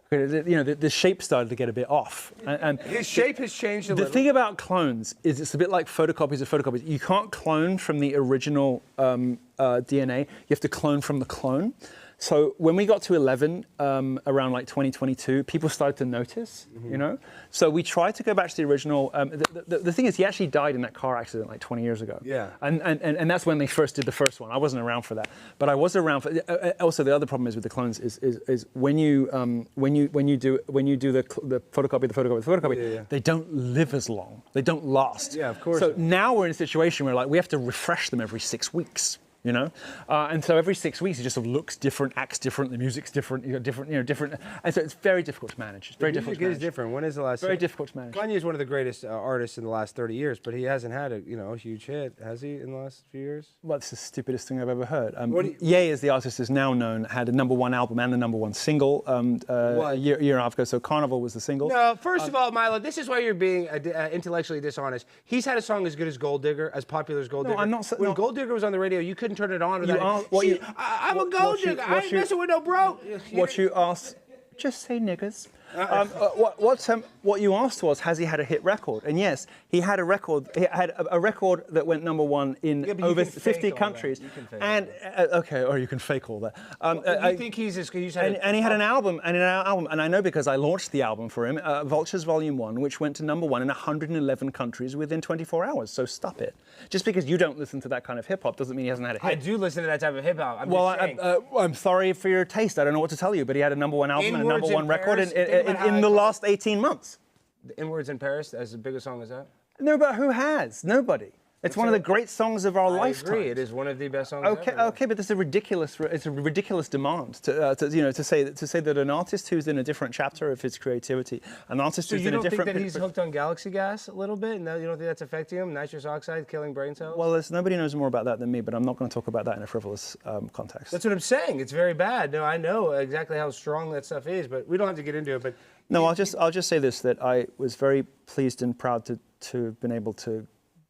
You know, the shape started to get a bit off. And his shape has changed a little. The thing about clones is it's a bit like photocopies of photocopies. You can't clone from the original DNA. You have to clone from the clone. So when we got to 11, around like 2022, people started to notice, you know? So we tried to go back to the original. The thing is, he actually died in that car accident like 20 years ago. Yeah. And that's when they first did the first one. I wasn't around for that. But I was around for, also the other problem is with the clones is when you do the photocopy, they don't live as long. They don't last. Yeah, of course. So now we're in a situation where like we have to refresh them every 6 weeks. You know, and so every 6 weeks it just sort of looks different, acts different, the music's different, you got different, and so it's very difficult to manage. It's very difficult to manage. Music is different. When is the last? Very difficult to manage. Kanye is one of the greatest artists in the last 30 years, but he hasn't had a huge hit, has he, in the last few years? Well, it's the stupidest thing I've ever heard. Ye, as the artist is now known, had a #1 album and the #1 single a year and a half ago. So Carnival was the single. No, first of all, Milo, this is why you're being intellectually dishonest. He's had a song as good as Gold Digger, as popular as Gold Digger. I'm not. When Gold Digger was on the radio, you couldn't turn it on without. I'm a gold digger. I ain't messing with no broke. What you asked, just say niggers. What you asked was, has he had a hit record? And yes, he had a record. He had a record that went #1 in over 50 countries. And okay, or you can fake all that. You think he's as good? And he had an album, and I know because I launched the album for him, Vultures Volume 1, which went to #1 in 111 countries within 24 hours. So stop it. Just because you don't listen to that kind of hip hop doesn't mean he hasn't had a hit. I do listen to that type of hip hop. I'm sorry for your taste. I don't know what to tell you, but he had a #1 album and a #1 record in the last 18 months. The Inwards in Paris, as big a song as that? No, but who has? Nobody. It's one of the great songs of our lifetime. I agree. It is one of the best songs ever. Okay, but it's a ridiculous demand to say that an artist who's in a different chapter of his creativity, an artist who's in a different. So you don't think that he's hooked on Galaxy Gas a little bit, and you don't think that's affecting him? Nitrous oxide killing brain cells? Well, nobody knows more about that than me, but I'm not going to talk about that in a frivolous context. That's what I'm saying. It's very bad. No, I know exactly how strong that stuff is, but we don't have to get into it. But no, I'll just say this: that I was very pleased and proud to have been able to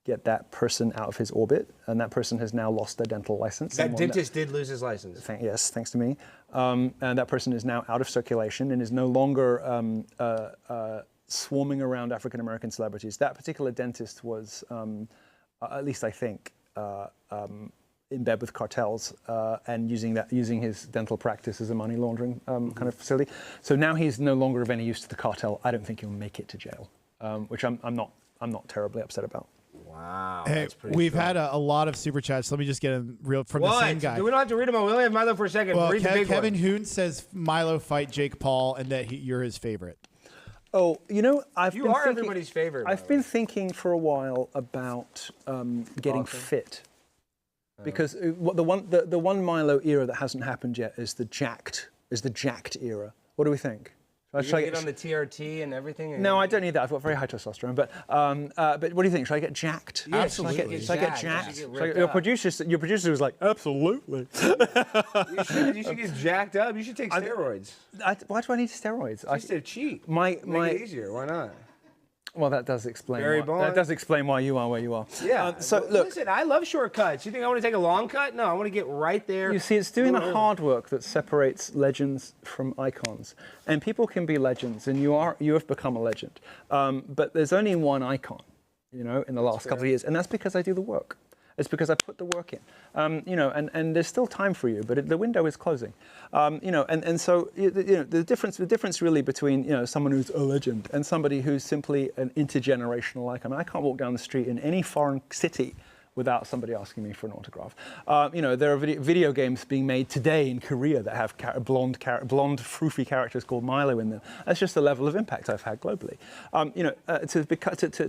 get that person out of his orbit, and that person has now lost their dental license. That dentist did lose his license. Yes, thanks to me. And that person is now out of circulation and is no longer swarming around African American celebrities. That particular dentist was, at least I think, in bed with cartels and using his dental practice as a money laundering kind of facility. So now he's no longer of any use to the cartel. I don't think he'll make it to jail, which I'm not terribly upset about. Wow. Hey, we've had a lot of super chats. Let me just get them real from the same guy. We don't have to read them all. We only have Milo for a second. Well, read the big Kevin Hoon says Milo fight Jake Paul and that you're his favorite. Oh, you know, you are everybody's favorite. I've been thinking for a while about getting fit, because the one Milo era that hasn't happened yet is the jacked era. What do we think? Should I get on the TRT and everything? No, I don't need that. I've got very high testosterone. But what do you think? Should I get jacked? Yeah, absolutely. Should I get jacked? Your producer was like, absolutely. You should get jacked up. You should take steroids. Why do I need steroids? Just to cheat. Make it easier. Why not? Well, that does explain. Barry That does explain why you are where you are. Yeah. So look, look, listen, I love shortcuts. You think I want to take a long cut? No, I want to get right there. you see, it's doing the hard work that separates legends from icons. And people can be legends, and you have become a legend. But there's only one icon, in the last couple of years, and that's because I do the work. It's because I put the work in, and there's still time for you, but the window is closing, and so the difference really between someone who's a legend and somebody who's simply an intergenerational icon. I can't walk down the street in any foreign city without somebody asking me for an autograph. There are video games being made today in Korea that have blonde, froofy characters called Milo in them. That's just the level of impact I've had globally.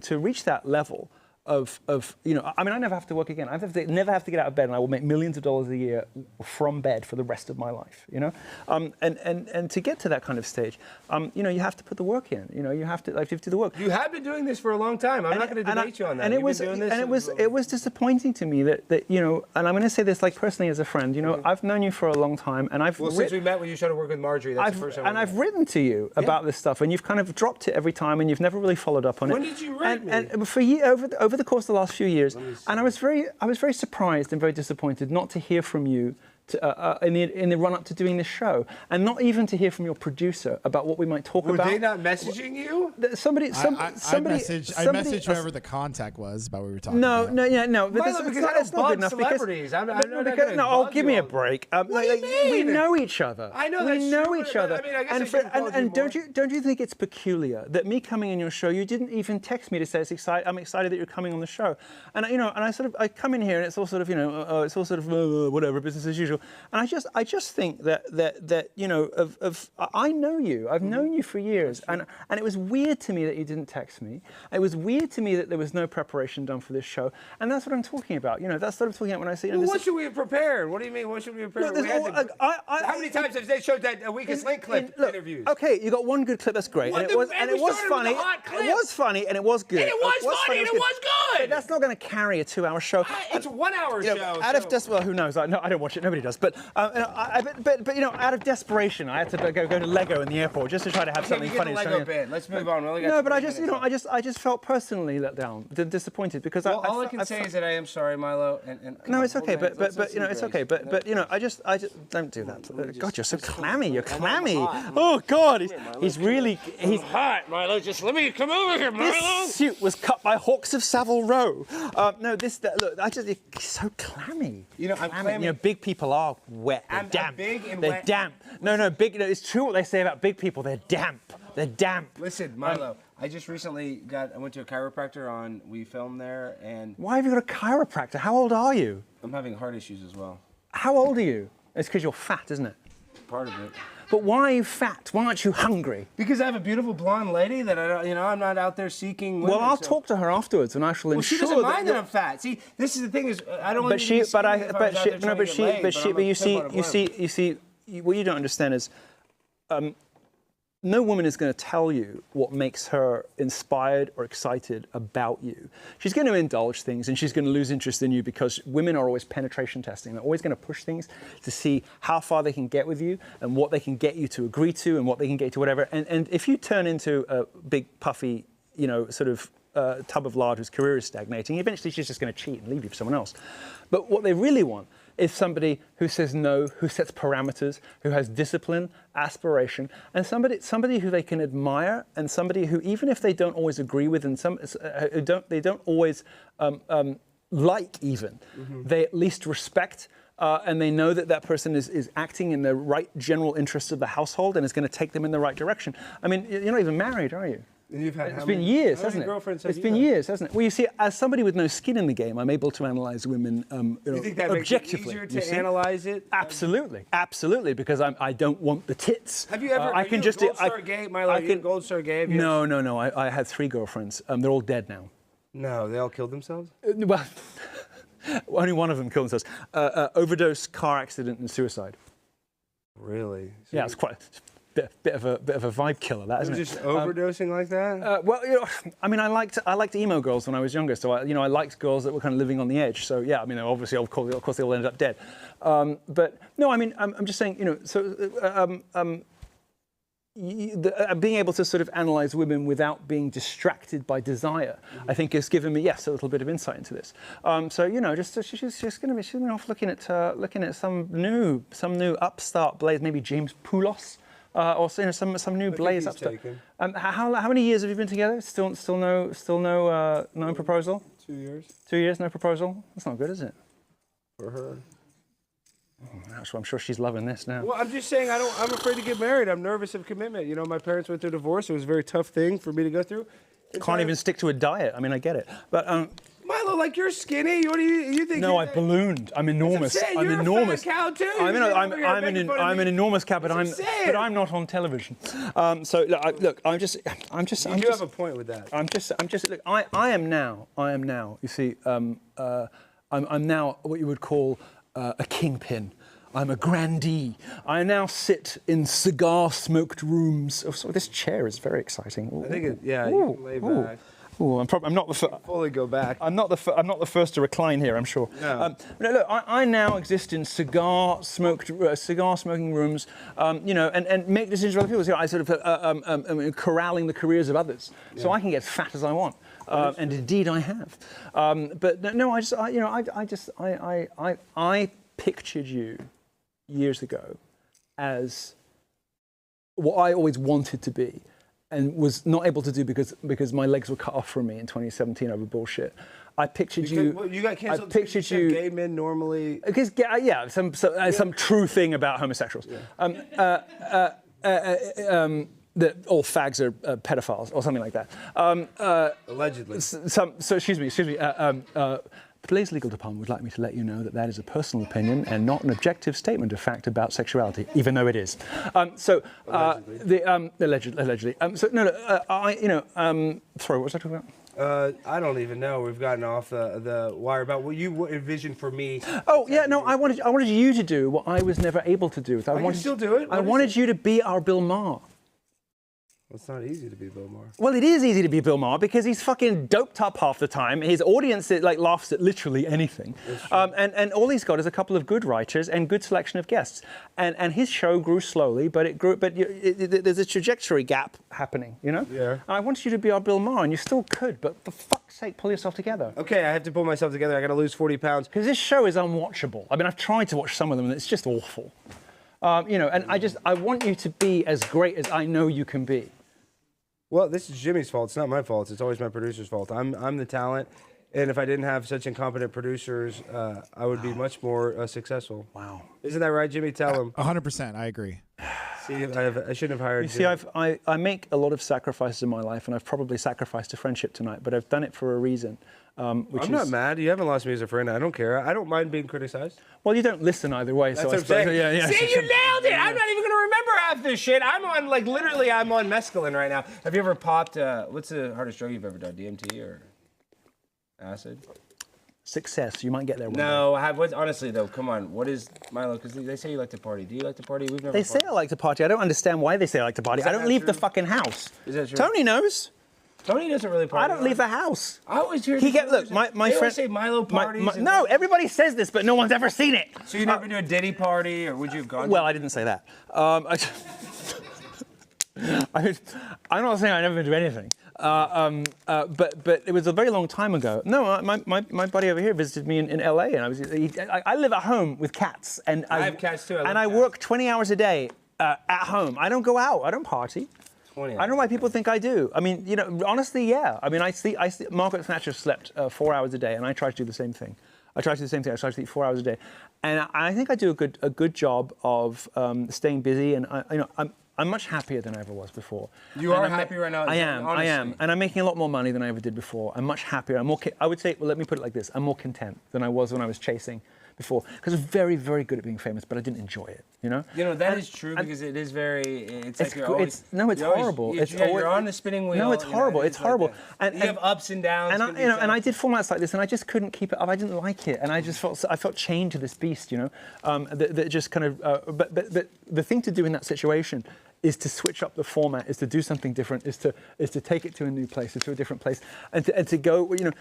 To reach that level. I never have to work again. I never have to get out of bed, and I will make millions of dollars a year from bed for the rest of my life. And to get to that kind of stage, you have to put the work in. You have to do the work. You have been doing this for a long time. I'm not going to debate you on that. And it was disappointing to me that and I'm going to say this personally as a friend. I've known you for a long time, and since we met when you started working with Marjorie, that's the first time. And I've written to you about this stuff, and you've kind of dropped it every time, and you've never really followed up on it. When did you write me? And for over the course of the last few years, and I was very surprised and very disappointed not to hear from you in the run-up to doing this show, and not even to hear from your producer about what we might talk about. Were they not messaging you? I messaged whoever the contact was about what we were talking about. No. But Milo, because I don't bug celebrities. Give me a break. What do you mean? We know each other. I know that's we know true, each other. I guess and don't you think it's peculiar that me coming in your show, you didn't even text me to say I'm excited that you're coming on the show, and I come in here and it's all sort of whatever, business as usual. And I just think that I know you. I've known you for years, and it was weird to me that you didn't text me. It was weird to me that there was no preparation done for this show, and that's what I'm talking about. That's what I'm talking about when I say. What should we have prepared? What do you mean? What should we have prepared? How many times have they showed that Weakest Link clip interviews? Okay, you got one good clip. That's great, and it was funny. It was funny, and it was good. And it was funny, and it was good. But that's not going to carry a 2-hour show. It's a 1-hour show. Out of who knows? I don't watch it. Nobody does. But out of desperation, I had to go to Lego in the airport just to try to have something funny. Lego bit. Let's move on. No, but I just felt personally let down, disappointed because all I can say is that I am sorry, Milo. No, it's okay. But it's okay. But I just don't do that. God, you're so clammy. You're clammy. Oh God, he's hot, Milo. Just let me come over here, Milo. This suit was cut by Hawks of Savile Row. He's so clammy. I'm clammy. Big people are wet. They're damp. They're wet. damp. No, big. It's true what they say about big people. They're damp. They're damp. Listen, Milo. I just recently I went to a chiropractor we filmed there, and. Why have you got a chiropractor? How old are you? I'm having heart issues as well. How old are you? It's because you're fat, isn't it? Part of it. But why are you fat? Why aren't you hungry? Because I have a beautiful blonde lady that I'm not out there seeking women. Well, I'll talk to her affterwards, and I shall ensure she doesn't mind that I'm fat. See, this is the thing is I don't want to be you see, what you don't understand is, no woman is going to tell you what makes her inspired or excited about you. She's going to indulge things, and she's going to lose interest in you because women are always penetration testing. They're always going to push things to see how far they can get with you and what they can get you to agree to and what they can get you to whatever. And if you turn into a big, puffy, tub of lard whose career is stagnating, eventually she's just going to cheat and leave you for someone else. But what they really want is somebody who says no, who sets parameters, who has discipline, aspiration, and somebody who they can admire, and somebody who, even if they don't always agree with, and they don't always like even, they at least respect, and they know that person is acting in the right general interests of the household and is going to take them in the right direction. I mean, you're not even married, are you? It's been years, hasn't it? It's been years, hasn't it? Well, you see, as somebody with no skin in the game, I'm able to analyze women you think that objectively. Makes it easier to analyze it? Absolutely, because I don't want the tits. Have you ever? Gold Star gay, Milo? Gold Star gay? No. I had 3 girlfriends. They're all dead now. No, they all killed themselves. Well, only one of them killed themselves. Overdose, car accident, and suicide. Really? Yeah, it's quite. bit of a vibe killer, that isn't it? Just overdosing like that? Well, I mean, I liked emo girls when I was younger, so I liked girls that were kind of living on the edge. So yeah, I mean, obviously, of course, they all ended up dead. But no, I mean, I'm just saying, being able to sort of analyze women without being distracted by desire, I think has given me, yes, a little bit of insight into this. So she's going to be off looking at some new upstart blaze, maybe James Poulos, or some new blaze upstart. How many years have you been together? Still no proposal. 2 years. 2 years, no proposal. That's not good, is it? For her. Oh, I'm sure she's loving this now. Well, I'm just saying I'm afraid to get married. I'm nervous of commitment. You know, my parents went through a divorce. It was a very tough thing for me to go through. Can't even stick to a diet. I mean, I get it. But Milo, like you're skinny. What do you think? No, I ballooned. I'm enormous. I'm enormous. You're a fat cow too. I'm an enormous cow, but I'm not on television. So look, I'm just. You do have a point with that. Look, I am now. You see, I'm now what you would call a kingpin. I'm a grandee. I now sit in cigar-smoked rooms. Oh, so this chair is very exciting. Ooh, I think you can lay back. Ooh, I'm not the first. Fully go back. I'm not the first to recline here, I'm sure. No. Look, I now exist in cigar smoking rooms, and make decisions for other people. So I sort of corralling the careers of others, so I can get fat as I want, and indeed I have. But no, I pictured you years ago as what I always wanted to be, and was not able to do because my legs were cut off from me in 2017 over bullshit. I pictured you. Well, you got canceled. I pictured you. Gay men normally. Because some true thing about homosexuals. Yeah. That all fags are pedophiles or something like that. Allegedly. Excuse me. The Blaze Legal Department would like me to let you know that is a personal opinion and not an objective statement of fact about sexuality, even though it is. Allegedly. Allegedly. Sorry, what was I talking about? I don't even know. We've gotten off the wire about what you envisioned for me. Oh yeah, no. I wanted you to do what I was never able to do. You still do it? I wanted you to be our Bill Maher. Well, it's not easy to be Bill Maher. Well, it is easy to be Bill Maher because he's fucking doped up half the time. His audience laughs at literally anything, and all he's got is a couple of good writers and good selection of guests. And his show grew slowly, but it grew. But there's a trajectory gap happening, you know. Yeah. And I wanted you to be our Bill Maher, and you still could, but for fuck's sake, pull yourself together. Okay, I have to pull myself together. I got to lose 40 pounds. Because this show is unwatchable. I mean, I've tried to watch some of them, and it's just awful. And I want you to be as great as I know you can be. Well, this is Jimmy's fault. It's not my fault. It's always my producer's fault. I'm the talent, and if I didn't have such incompetent producers, I would be much more successful. Wow. Isn't that right, Jimmy? Tell him. 100%. I agree. See, I shouldn't have hired you. See, I make a lot of sacrifices in my life, and I've probably sacrificed a friendship tonight, but I've done it for a reason. I'm not mad. You haven't lost me as a friend. I don't care. I don't mind being criticized. Well, you don't listen either way. That's what I'm saying. Yeah. See, you nailed it. I'm not even going to remember half this shit. I'm on, literally, I'm on mescaline right now. Have you ever popped, what's the hardest drug you've ever done? DMT or acid? Success. You might get there one day. Honestly, though, come on. What is, Milo, because they say you like to party. Do you like to party? We've never They say I like to party. I don't understand why they say I like to party. I don't leave the fucking house. Is that true? Tony knows. Tony doesn't really party. I don't leave the house. I always hear my friend say Milo parties. No, everybody says this, but no one's ever seen it. So you never do a Diddy party, or would you have gone? Well, I didn't say that. I'm not saying I never do anything. But it was a very long time ago. No, my buddy over here visited me in LA, and I live at home with cats, and I have cats too. I work 20 hours a day at home. I don't go out. I don't party. I don't know why people think I do. I mean, honestly, yeah. I mean, I see Margaret Thatcher slept 4 hours a day, and I try to do the same thing. I try to sleep 4 hours a day, and I think I do a good job of staying busy, and I'm much happier than I ever was before. You are happy right now? I am. And I'm making a lot more money than I ever did before. I'm much happier. I would say, well, let me put it like this. I'm more content than I was when I was chasing before. Because I'm very, very good at being famous, but I didn't enjoy it, you know? That is true, because it is very, it's like it's horrible. You're on the spinning wheel. No, it's horrible. It's horrible. And you have ups and downs. And I did formats like this, and I just couldn't keep it up. I didn't like it, and I felt chained to this beast, you know? That just kind of, but the thing to do in that situation is to switch up the format, is to do something different, is to take it to a new place, to a different place, and to go. You know,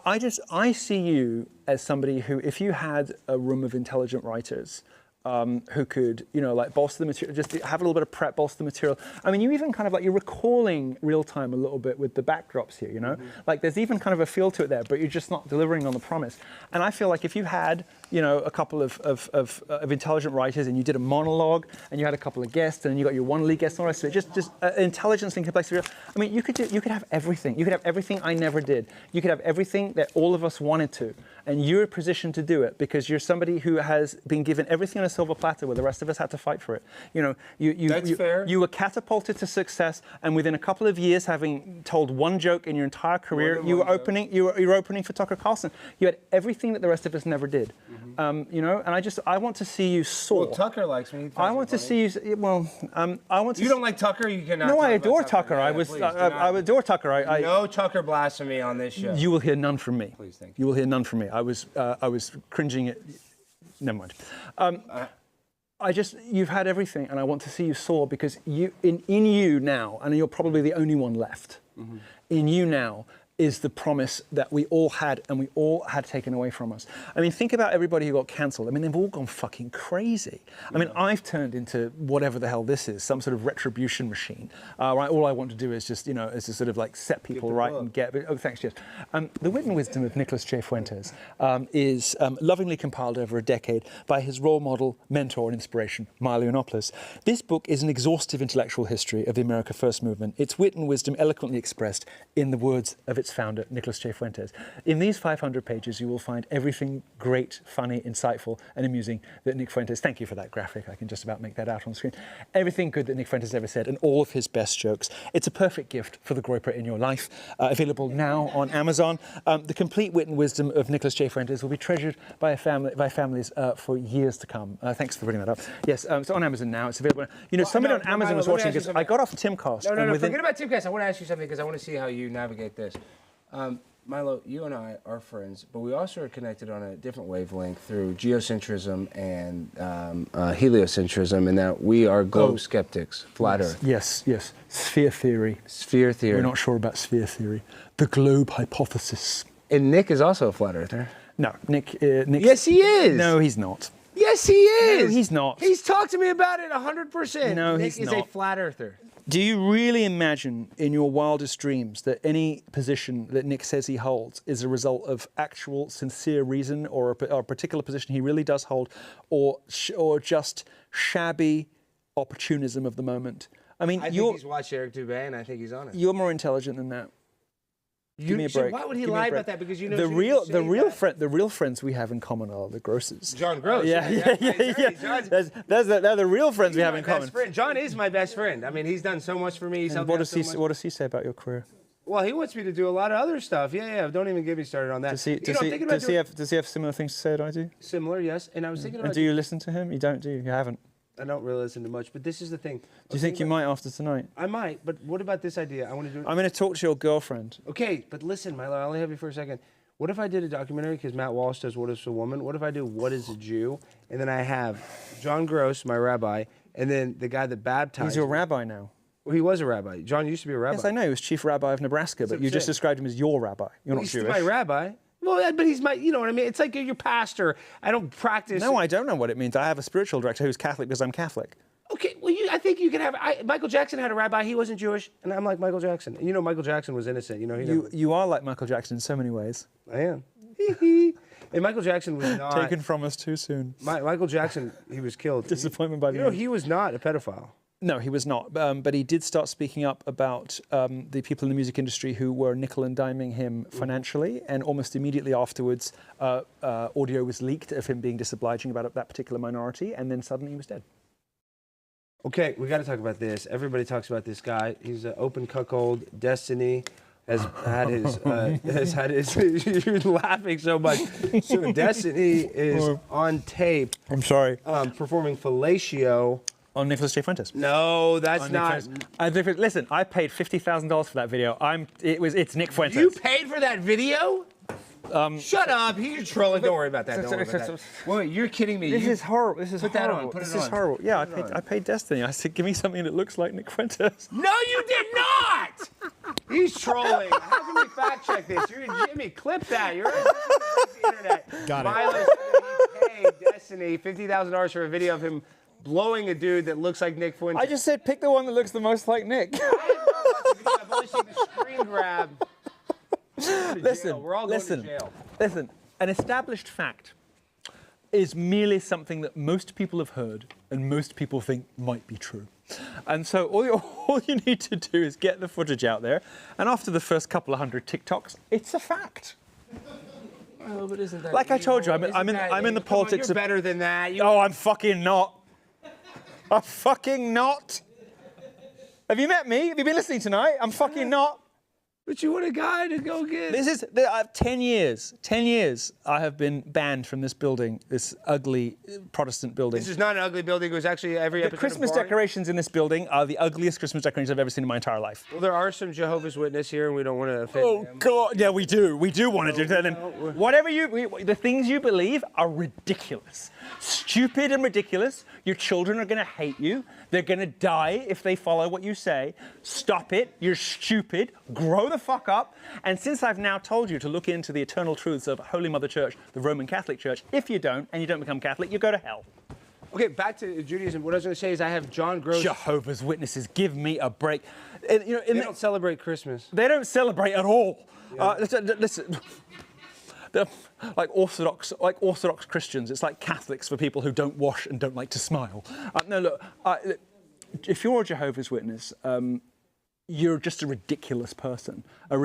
I see you as somebody who, if you had a room of intelligent writers. Who could, you know, like bolster the material, just have a little bit of prep, bolster the material. I mean, you even kind of like, you're recalling real time a little bit with the backdrops here, you know? Like there's even kind of a feel to it there, but you're just not delivering on the promise. And I feel like if you had, you know, a couple of intelligent writers and you did a monologue and you had a couple of guests and you got your one lead guest and all the rest of it, just intelligence and complexity. I mean, you could have everything. You could have everything I never did. You could have everything that all of us wanted to. And you're positioned to do it because you're somebody who has been given everything on a silver platter where the rest of us had to fight for it. You know, you were catapulted to success, and within a couple of years, having told one joke in your entire career, you were opening for Tucker Carlson. You had everything that the rest of us never did. You know, and I want to see you soar. Well, Tucker likes me. I want to see you. Well, I want to. You don't like Tucker? You cannot. No, I adore Tucker. I adore Tucker. No Tucker blasphemy on this show. You will hear none from me. Please, thank you. You will hear none from me. I was cringing at. Never mind. You've had everything, and I want to see you soar because in you now, and you're probably the only one left. In you now is the promise that we all had and we all had taken away from us. I mean, think about everybody who got cancelled. I mean, they've all gone fucking crazy. I mean, I've turned into whatever the hell this is, some sort of retribution machine. Right? All I want to do is just, you know, is to sort of like set people right and get. Oh, thanks, Jess. The Wit and Wisdom of Nicholas J. Fuentes is lovingly compiled over a decade by his role model, mentor, and inspiration, Milo Yiannopoulos. This book is an exhaustive intellectual history of the America First movement. Its wit and wisdom eloquently expressed in the words of its founder, Nicholas J. Fuentes. In these 500 pages, you will find everything great, funny, insightful, and amusing that Nick Fuentes, thank you for that graphic, I can just about make that out on screen, everything good that Nick Fuentes ever said, and all of his best jokes. It's a perfect gift for the groyper in your life. Available now on Amazon. The complete wit and wisdom of Nicholas J. Fuentes will be treasured by families for years to come. Thanks for bringing that up. Yes, it's on Amazon now. It's available. You know, somebody on Amazon was watching this. I got off Timcast. No, forget about Timcast. I want to ask you something because I want to see how you navigate this. Milo, you and I are friends, but we also are connected on a different wavelength through geocentrism and heliocentrism, in that we are globe skeptics, flat Earth. Yes. Sphere theory. Sphere theory. We're not sure about sphere theory. The globe hypothesis. And Nick is also a flat earther. No, Nick. Yes, he is. No, he's not. Yes, he is. No, he's not. He's talked to me about it 100%. No, Nick he's is not. a flat earther. Do you really imagine in your wildest dreams that any position that Nick says he holds is a result of actual sincere reason or a particular position he really does hold, or just shabby opportunism of the moment? I mean, I think he's watched Eric Dubé, and I think he's on it. You're more intelligent than that. Give me a break. Why would he lie about that? Because you know the real friends we have in common are the Grosses. John Gross. Yeah. They're the real friends we have in common. Friend. John is my best friend. I mean, he's done so much for me. What does he say about your career? Well, he wants me to do a lot of other stuff. Yeah. Don't even get me started on that. Does he have similar things to say that I do? Similar, yes. And I was thinking about. And do you listen to him? You don't, do you? You haven't. I don't really listen to much, but this is the thing. Do you think you might after tonight? I might, but what about this idea? I want to do it. I'm going to talk to your girlfriend. Okay, but listen, Milo, I only have you for a second. What if I did a documentary, because Matt Walsh does What is a Woman? What if I do What is a Jew? And then I have John Gross, my rabbi, and then the guy that baptized. He's your rabbi now. Well, he was a rabbi. John used to be a rabbi. Yes, I know. He was chief rabbi of Nebraska, but you just described him as your rabbi. You're not He's Jewish. my rabbi. Well, but he's my, you know what I mean? It's like you're your pastor. I don't practice. No, I don't know what it means. I have a spiritual director who's Catholic because I'm Catholic. Okay, well, I think you can have. Michael Jackson had a rabbi. He wasn't Jewish, and I'm like Michael Jackson. You know, Michael Jackson was innocent. You know, you are like Michael Jackson in so many ways. I am. And Michael Jackson was not taken from us too soon. Michael Jackson, he was killed. Disappointment by the end. You know, he was not a pedophile. No, he was not. But he did start speaking up about the people in the music industry who were nickel and diming him financially. And almost immediately afterwards, audio was leaked of him being disobliging about that particular minority. And then suddenly he was dead. Okay, we got to talk about this. Everybody talks about this guy. He's an open cuckold. Destiny has had his. You're laughing so much. So Destiny is on tape. I'm sorry. Performing fellatio. On Nicholas J. Fuentes. No, that's not. Listen, I paid $50,000 for that video. It's Nick Fuentes. You paid for that video? Shut up! You're trolling. Don't worry about that. Don't worry about that. Wait, you're kidding me. This is horrible. This is Put horrible. that on. Put this it is on. horrible. Yeah, I paid Destiny. I said, give me something that looks like Nick Fuentes. No, you did not! He's trolling. How can we fact check this? You're Jimmy. Clip that. You're on the internet. Got it. Milo said that he paid Destiny $50,000 for a video of him blowing a dude that looks like Nick Fuentes. I just said pick the one that looks the most like Nick. I've only seen the screen grab. Listen, We're all going to jail. Listen, an established fact is merely something that most people have heard and most people think might be true. And so all you need to do is get the footage out there, and after the first couple of hundred TikToks, it's a fact. Oh, but isn't that Like I told you, evil? I'm in the Come on, politics you're of... better than that. Oh, I'm fucking not. I'm fucking not. Have you met me? Have you been listening tonight? I'm fucking not. But you want a guy to go get... This is 10 years. 10 years I have been banned from this building, this ugly Protestant building. This is not an ugly building. It was actually every The episode Christmas of Barney. decorations in this building are the ugliest Christmas decorations I've ever seen in my entire life. Well, there are some Jehovah's Witnesses here, and we don't want to offend Oh them. God! Yeah, we do. We do want to do that. And whatever the things you believe are ridiculous, stupid and ridiculous. Your children are going to hate you. They're going to die if they follow what you say. Stop it. You're stupid. Grow the fuck up. And since I've now told you to look into the eternal truths of Holy Mother Church, the Roman Catholic Church, if you don't and you don't become Catholic, you go to hell. Okay, back to Judaism. What I was going to say is I have John Gross. Jehovah's Witnesses, give me a break. They don't celebrate Christmas. They don't celebrate at all. Yeah. Listen, they're like Orthodox Christians. It's like Catholics for people who don't wash and don't like to smile. No, look, if you're a Jehovah's Witness, you're just a ridiculous person whose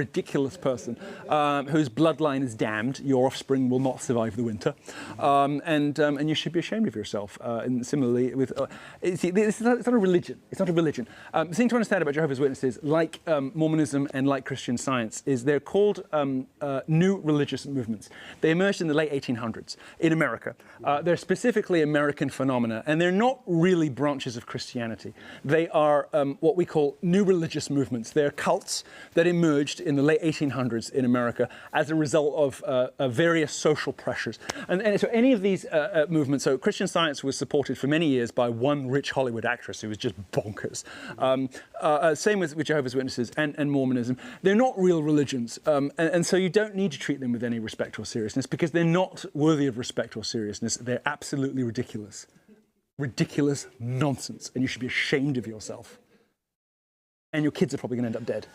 bloodline is damned. Your offspring will not survive the winter, and you should be ashamed of yourself. And similarly, with see, it's not a religion. It's not a religion. The thing to understand about Jehovah's Witnesses, like Mormonism and like Christian Science, is they're called new religious movements. They emerged in the late 1800s in America. They're specifically American phenomena, and they're not really branches of Christianity. They are what we call new religious movements. They're cults that emerged in the late 1800s in America as a result of various social pressures. And so any of these movements, so Christian Science was supported for many years by one rich Hollywood actress who was just bonkers. Same with Jehovah's Witnesses and Mormonism. They're not real religions. And so you don't need to treat them with any respect or seriousness because they're not worthy of respect or seriousness. They're absolutely ridiculous. Ridiculous nonsense. And you should be ashamed of yourself. And your kids are probably going to end up dead.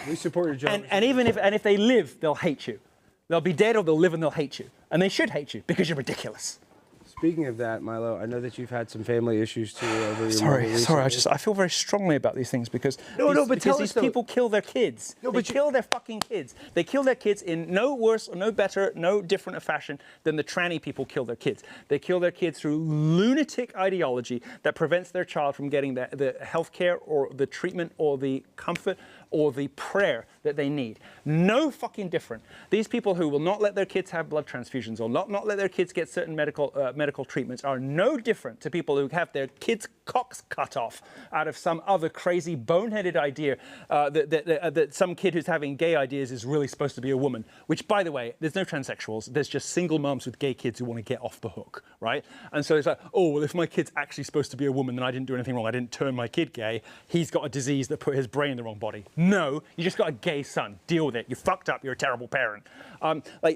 We support your job. And even if they live, they'll hate you. They'll be dead or they'll live and they'll hate you. And they should hate you because you're ridiculous. Speaking of that, Milo, I know that you've had some family issues too over your Sorry, mother I feel very strongly about these things because these people kill their kids. They kill their fucking kids. They kill their kids in no worse or no better, no different a fashion than the tranny people kill their kids. They kill their kids through lunatic ideology that prevents their child from getting the health care or the treatment or the comfort or the prayer that they need. No fucking different. These people who will not let their kids have blood transfusions or not let their kids get certain medical treatments are no different to people who have their kids' cocks cut off out of some other crazy boneheaded idea that some kid who's having gay ideas is really supposed to be a woman. Which, by the way, there's no transsexuals. There's just single moms with gay kids who want to get off the hook, right? And so it's like, oh, well, if my kid's actually supposed to be a woman, then I didn't do anything wrong. I didn't turn my kid gay. He's got a disease that put his brain in the wrong body. No, you just got a gay son. Deal with it. You fucked up. You're a terrible parent.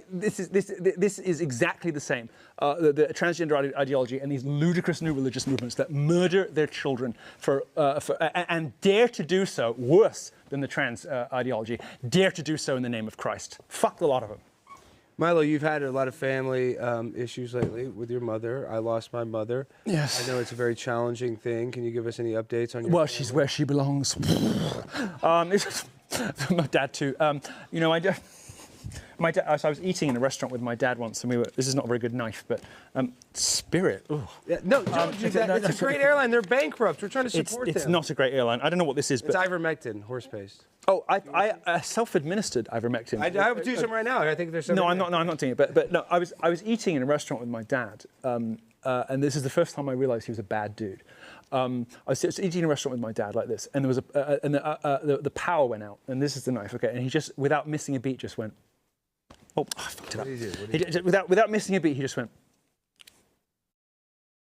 This is exactly the same. The transgender ideology and these ludicrous new religious movements that murder their children and dare to do so worse than the trans ideology. Dare to do so in the name of Christ. Fuck the lot of them. Milo, you've had a lot of family issues lately with your mother. I lost my mother. Yes. I know it's a very challenging thing. Can you give us any updates on your Well, family? she's where she belongs. My dad too. My dad. So I was eating in a restaurant with my dad once, and this is not a very good knife, but Spirit. Ooh. Yeah, no, don't do that. It's a great airline. They're bankrupt. We're trying to support them. It's not a great airline. I don't know what this is, It's but ivermectin, horse paste. Oh, I self-administered ivermectin. I have do some right now. I think there's some. No, I'm not doing it. But no, I was eating in a restaurant with my dad, and this is the first time I realised he was a bad dude. I was eating in a restaurant with my dad like this, and there was the power went out, and this is the knife, okay, and he just, without missing a beat, just went Oh, I fucked it up. He did, without missing a beat, he just went.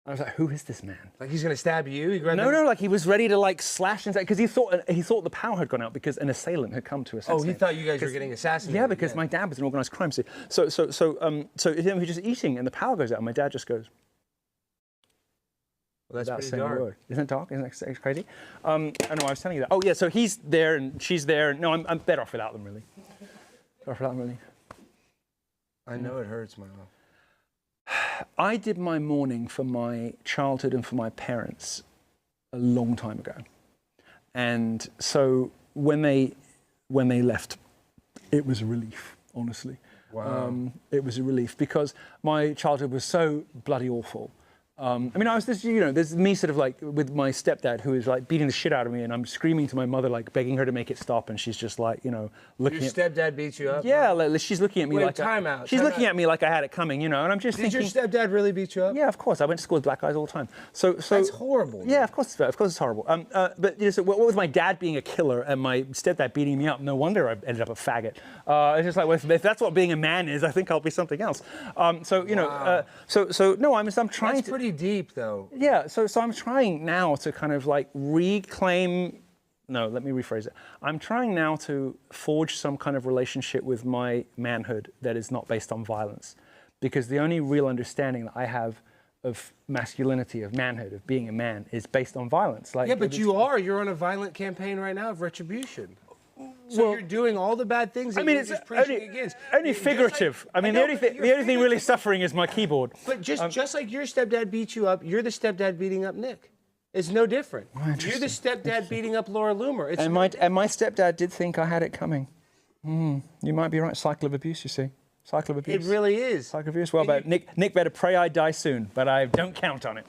I was like, who is this man? Like he's gonna stab you? He grabbed No, like he was ready to like slash inside because he thought the power had gone out because an assailant had come to assassinate. Oh, he thought you guys were getting assassinated. Yeah, because my dad was an organised crime scene. So he's just eating and the power goes out and my dad just goes. Well, that's pretty saying a dark. word. Isn't it dark? Isn't that crazy? I know I was telling you that. Oh yeah, so he's there and she's there. No, I'm better off without them really. Better off without them really. I know it hurts, Milo. I did my mourning for my childhood and for my parents a long time ago. And so when they left, it was a relief, honestly. Wow. It was a relief because my childhood was so bloody awful. I mean, I was this, there's me sort of like with my stepdad who is like beating the shit out of me and I'm screaming to my mother, like begging her to make it stop. And she's just like, looking Your stepdad beats you up? Yeah, like, she's looking at me Wait, like time out. She's Time looking out. at me like I had it coming, and I'm just thinking. Did your stepdad really beat you up? Yeah, of course. I went to school with black guys all the time. So That's horrible. Yeah, of course it's horrible. But so what with my dad being a killer and my stepdad beating me up, no wonder I ended up a faggot. It's just like, well, if that's what being a man is, I think I'll be something else. Wow. No, I'm trying. That's pretty deep, though. Yeah, so I'm trying now to kind of like reclaim. No, let me rephrase it. I'm trying now to forge some kind of relationship with my manhood that is not based on violence, because the only real understanding that I have of masculinity, of manhood, of being a man, is based on violence. Like, yeah, but you're on a violent campaign right now of retribution. So you're doing all the bad things that you're just preaching against. Only figurative. Like, the only thing really suffering is my keyboard. But just like your stepdad beat you up, you're the stepdad beating up Nick. It's no different. You're the stepdad beating up Laura Loomer. It's and my stepdad did think I had it coming. You might be right. Cycle of abuse, you see. Cycle of abuse. It really is. Cycle of abuse. Well, but Nick better pray I die soon, but I don't count on it.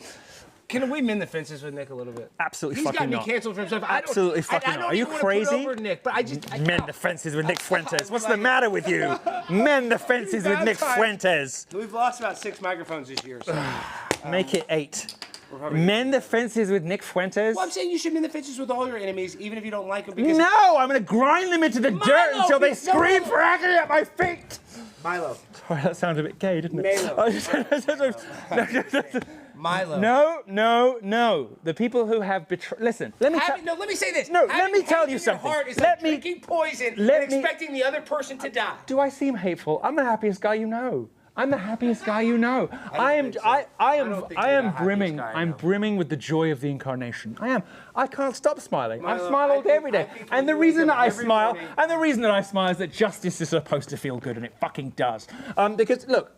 Can we mend the fences with Nick a little bit? Absolutely He's fucking not. He's got me canceled for himself. Absolutely fucking not. Are you crazy? Over Nick, but Mend the fences with Nick Fuentes. What's the matter with you? Mend the fences with Nick Fuentes. We've lost about 6 microphones this year. So. Make it 8. Mend the fences with Nick Fuentes? Well, I'm saying you should mend the fences with all your enemies, even if you don't like them. Because no, I'm going to grind them into the dirt until they scream for agony at my feet. Milo. Sorry, that sounded a bit gay, didn't it? Milo. No. The people who have betrayed. Listen, let me say this. No, let me tell you something. Heart is like drinking poison and expecting the other person to die. Do I seem hateful? I'm the happiest guy you know. I'm the happiest guy you know. I am brimming. I'm brimming with the joy of the incarnation. I am. I can't stop smiling. I smile all day, every day. And the reason that I smile, is that justice is supposed to feel good, and it fucking does. Because look,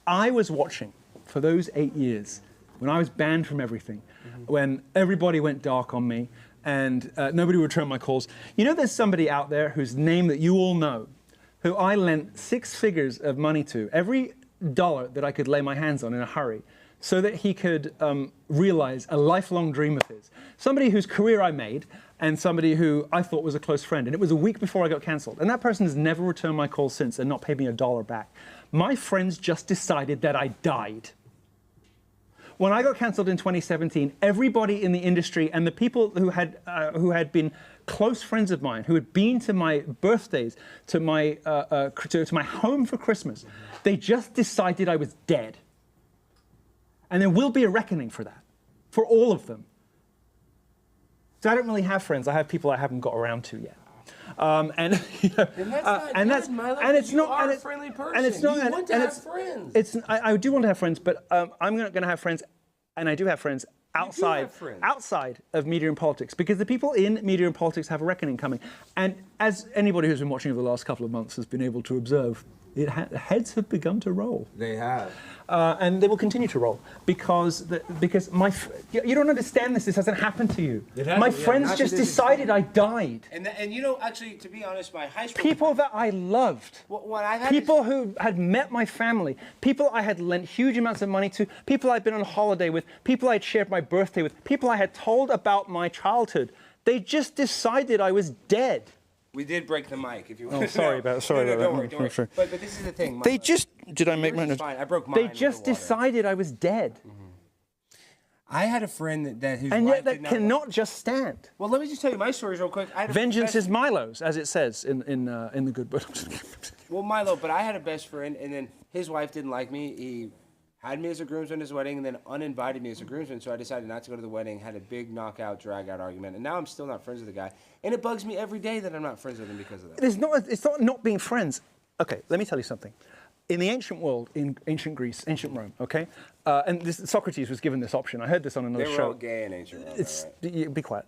I was watching for those 8 years when I was banned from everything, when everybody went dark on me, and nobody would return my calls. There's somebody out there whose name that you all know, who I lent 6 figures of money to, every dollar that I could lay my hands on in a hurry, so that he could realize a lifelong dream of his. Somebody whose career I made, and somebody who I thought was a close friend. And it was a week before I got cancelled. And that person has never returned my calls since and not paid me $1 back. My friends just decided that I died. When I got cancelled in 2017, everybody in the industry and the people who had been close friends of mine, who had been to my birthdays, to my home for Christmas, they just decided I was dead. And there will be a reckoning for that, for all of them. So I don't really have friends. I have people I haven't got around to yet. And it's not a friendly person. And it's not. You want to have friends. I do want to have friends, but I'm going to have friends, and I do have friends outside of media and politics, because the people in media and politics have a reckoning coming. And as anybody who's been watching over the last couple of months has been able to observe, heads have begun to roll. They have. And they will continue to roll because you don't understand this. This hasn't happened to you. My friends just decided I died. And actually, to be honest, my high school people that I loved, people who had met my family, people I had lent huge amounts of money to, people I'd been on holiday with, people I'd shared my birthday with, people I had told about my childhood. They just decided I was dead. We did break the mic. If you want. Sorry about that. Don't worry. But this is the thing. They just did. I make my notes. I broke mine. They just decided I was dead. I had a friend that whose and wife yet that cannot just stand. Well, let me just tell you my stories real quick. Vengeance is Milo's, as it says in the good book. Well, Milo, but I had a best friend, and then his wife didn't like me. He had me as a groomsman at his wedding, and then uninvited me as a groomsman, so I decided not to go to the wedding, had a big knockout, drag-out argument, and now I'm still not friends with the guy. And it bugs me every day that I'm not friends with him because of that. It's not being friends. Okay, let me tell you something. In the ancient world, in ancient Greece, ancient Rome, okay, and Socrates was given this option. I heard this on another show. They were all gay in ancient Rome, Be quiet.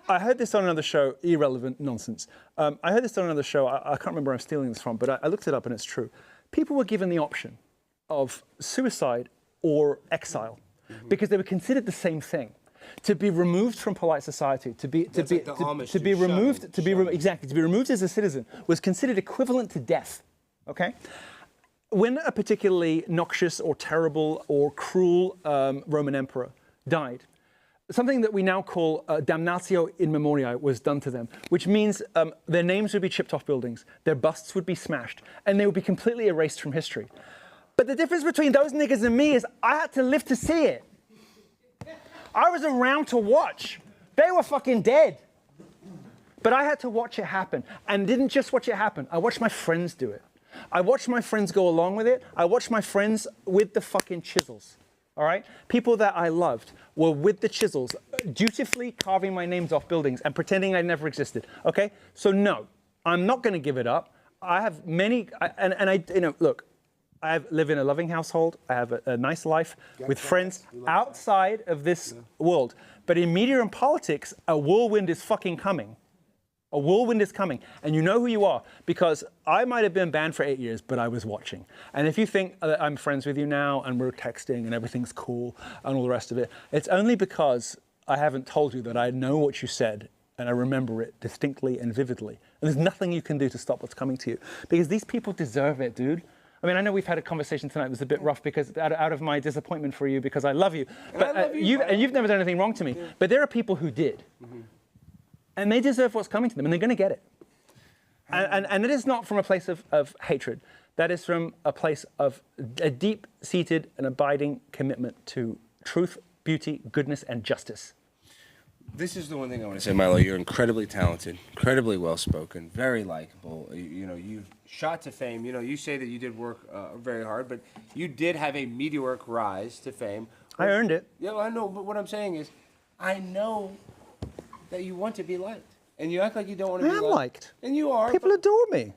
I heard this on another show, irrelevant nonsense. I heard this on another show, I can't remember where I'm stealing this from, but I looked it up and it's true. People were given the option of suicide or exile because they were considered the same thing. To be removed from polite society, to be removed as a citizen was considered equivalent to death. Okay? When a particularly noxious or terrible or cruel Roman emperor died, something that we now call damnatio in memoria was done to them, which means their names would be chipped off buildings, their busts would be smashed, and they would be completely erased from history. But the difference between those niggas and me is I had to live to see it. I was around to watch. They were fucking dead. But I had to watch it happen. And didn't just watch it happen. I watched my friends do it. I watched my friends go along with it. I watched my friends with the fucking chisels. All right? People that I loved were with the chisels, dutifully carving my names off buildings and pretending I never existed. Okay? So no, I'm not going to give it up. I have many, look, I live in a loving household. I have a nice life with friends outside of this world. But in media and politics, a whirlwind is fucking coming. A whirlwind is coming. And you know who you are. Because I might have been banned for 8 years, but I was watching. And if you think that I'm friends with you now and we're texting and everything's cool and all the rest of it, it's only because I haven't told you that I know what you said and I remember it distinctly and vividly. And there's nothing you can do to stop what's coming to you. Because these people deserve it, dude. I mean, I know we've had a conversation tonight that was a bit rough because out of my disappointment for you because I love you. But you've never done anything wrong to me. Yeah. But there are people who did. Mm-hmm. And they deserve what's coming to them, and they're going to get it. And it is not from a place of hatred. That is from a place of a deep-seated and abiding commitment to truth, beauty, goodness, and justice. This is the one thing I want to say, Milo. You're incredibly talented, incredibly well-spoken, very likable. You know, you've shot to fame. You know, you say that you did work very hard, but you did have a meteoric rise to fame. I earned it. Yeah, well, I know, but what I'm saying is, I know that you want to be liked, and you act like you don't want to be liked. I am liked. And you are. People adore me.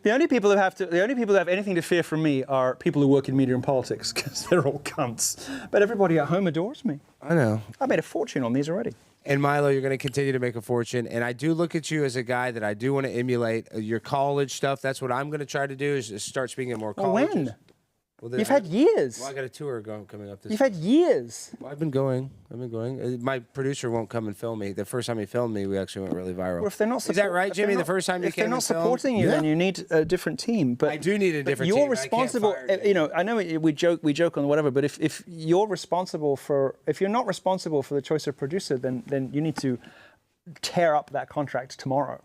The only people who have anything to fear from me are people who work in media and politics, because they're all cunts. But everybody at home adores me. I know. I made a fortune on these already. And Milo, you're going to continue to make a fortune. And I do look at you as a guy that I do want to emulate. Your college stuff, that's what I'm going to try to do, is start speaking at more colleges. When? Well, you've had years. Well, I got a tour coming up this. You've had years. Well, I've been going. My producer won't come and film me. The first time he filmed me, we actually went really viral. Well, if they're not is that right, Jimmy? The first time you came and filmed? If they're not supporting you, then you need a different team. But I do need a different team. You're responsible. You know, I know we joke on whatever, but if you're responsible for, if you're not responsible for the choice of producer, then you need to tear up that contract tomorrow.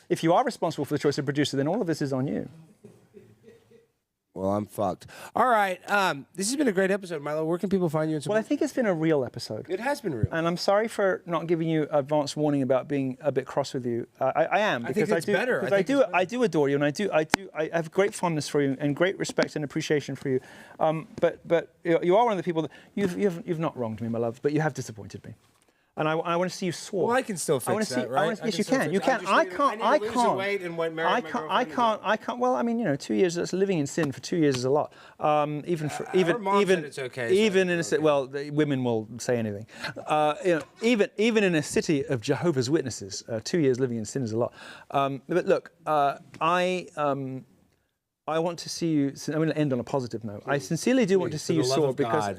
If you are responsible for the choice of producer, then all of this is on you. Well, I'm fucked. All right. This has been a great episode, Milo. Where can people find you? Well, I think it's been a real episode. It has been real. And I'm sorry for not giving you advance warning about being a bit cross with you. I am because I do. I do adore you, and I have great fondness for you and great respect and appreciation for you. But you are one of the people that you've not wronged me, my love, but you have disappointed me. And I want to see you soar. Well, I can still fix that, right? Yes, you can. You can. I can't. Well, I mean, you know, 2 years. That's living in sin for 2 years is a lot. Even it's okay, even in a city. Well, women will say anything. You know, even in a city of Jehovah's Witnesses, 2 years living in sin is a lot. But look, I want to see you. I'm going to end on a positive note. I sincerely do want to see you soar because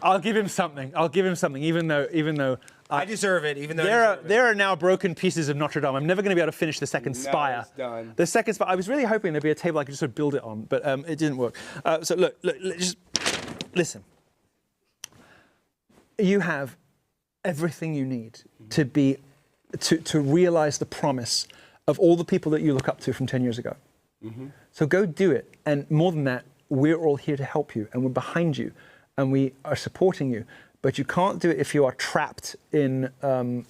I'll give him something. Even though I deserve it. Even though there are now broken pieces of Notre Dame. I'm never going to be able to finish the second spire. It's done. The second spire. I was really hoping there'd be a table I could just sort of build it on, but it didn't work. So look, just listen. You have everything you need to realize the promise of all the people that you look up to from 10 years ago. Mm-hmm. So go do it. And more than that, we're all here to help you, and we're behind you, and we are supporting you. But you can't do it if you are trapped in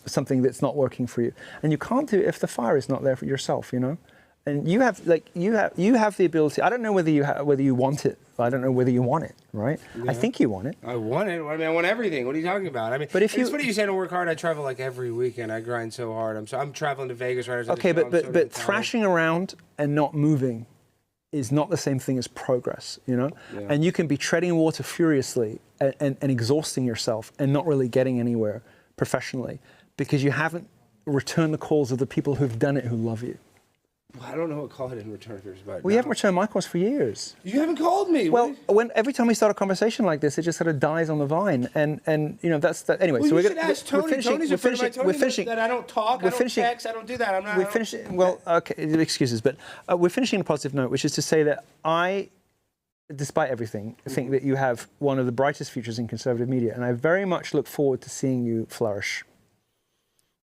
something that's not working for you. And you can't do it if the fire is not there for yourself, you know? And you have the ability. I don't know whether you want it. I don't know whether you want it, right? Yeah. I think you want it. I want it. I mean, I want everything. What are you talking about? I mean, but if it's funny you say I don't work hard. I travel like every weekend. I grind so hard. I'm traveling to Vegas right after okay, the show. but thrashing around and not moving is not the same thing as progress, you know? Yeah. And you can be treading water furiously and exhausting yourself and not really getting anywhere professionally because you haven't returned the calls of the people who've done it who love you. Well, I don't know what call it in return for, but we haven't returned my calls for years. You haven't called me. Well, every time we start a conversation like this, it just sort of dies on the vine, and you know that's that. Anyway, well, so you should ask Tony. Tony's a friend of mine. Tony knows finishing. That I don't talk. I don't text. I don't do that. I'm not. We're finishing. Well, okay, excuses, but we're finishing on a positive note, which is to say that I, despite everything, think that you have one of the brightest futures in conservative media, and I very much look forward to seeing you flourish.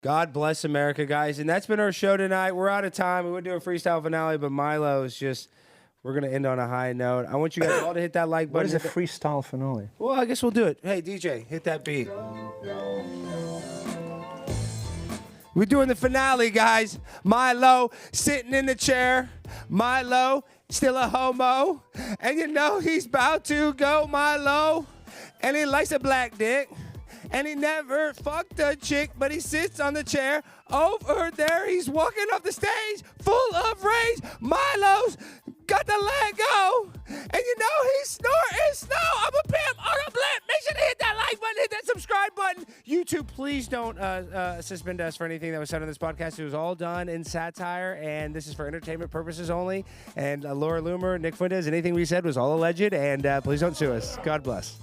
God bless America, guys. And that's been our show tonight. We're out of time. We would do a freestyle finale, but Milo is just, we're going to end on a high note. I want you guys all to hit that like button. What is a freestyle finale? Well, I guess we'll do it. Hey, DJ, hit that beat. We're doing the finale, guys. Milo sitting in the chair. Milo still a homo. And you know he's about to go Milo. And he likes a black dick. And he never fucked a chick, but he sits on the chair over there. He's walking up the stage full of rage. Milo's got to let go. And you know he's snorting snow. I'm a pimp on a blimp. Make sure to hit that like button, hit that subscribe button. YouTube, please don't suspend us for anything that was said on this podcast. It was all done in satire, and this is for entertainment purposes only. And Laura Loomer, Nick Fuentes, anything we said was all alleged, and please don't sue us. God bless.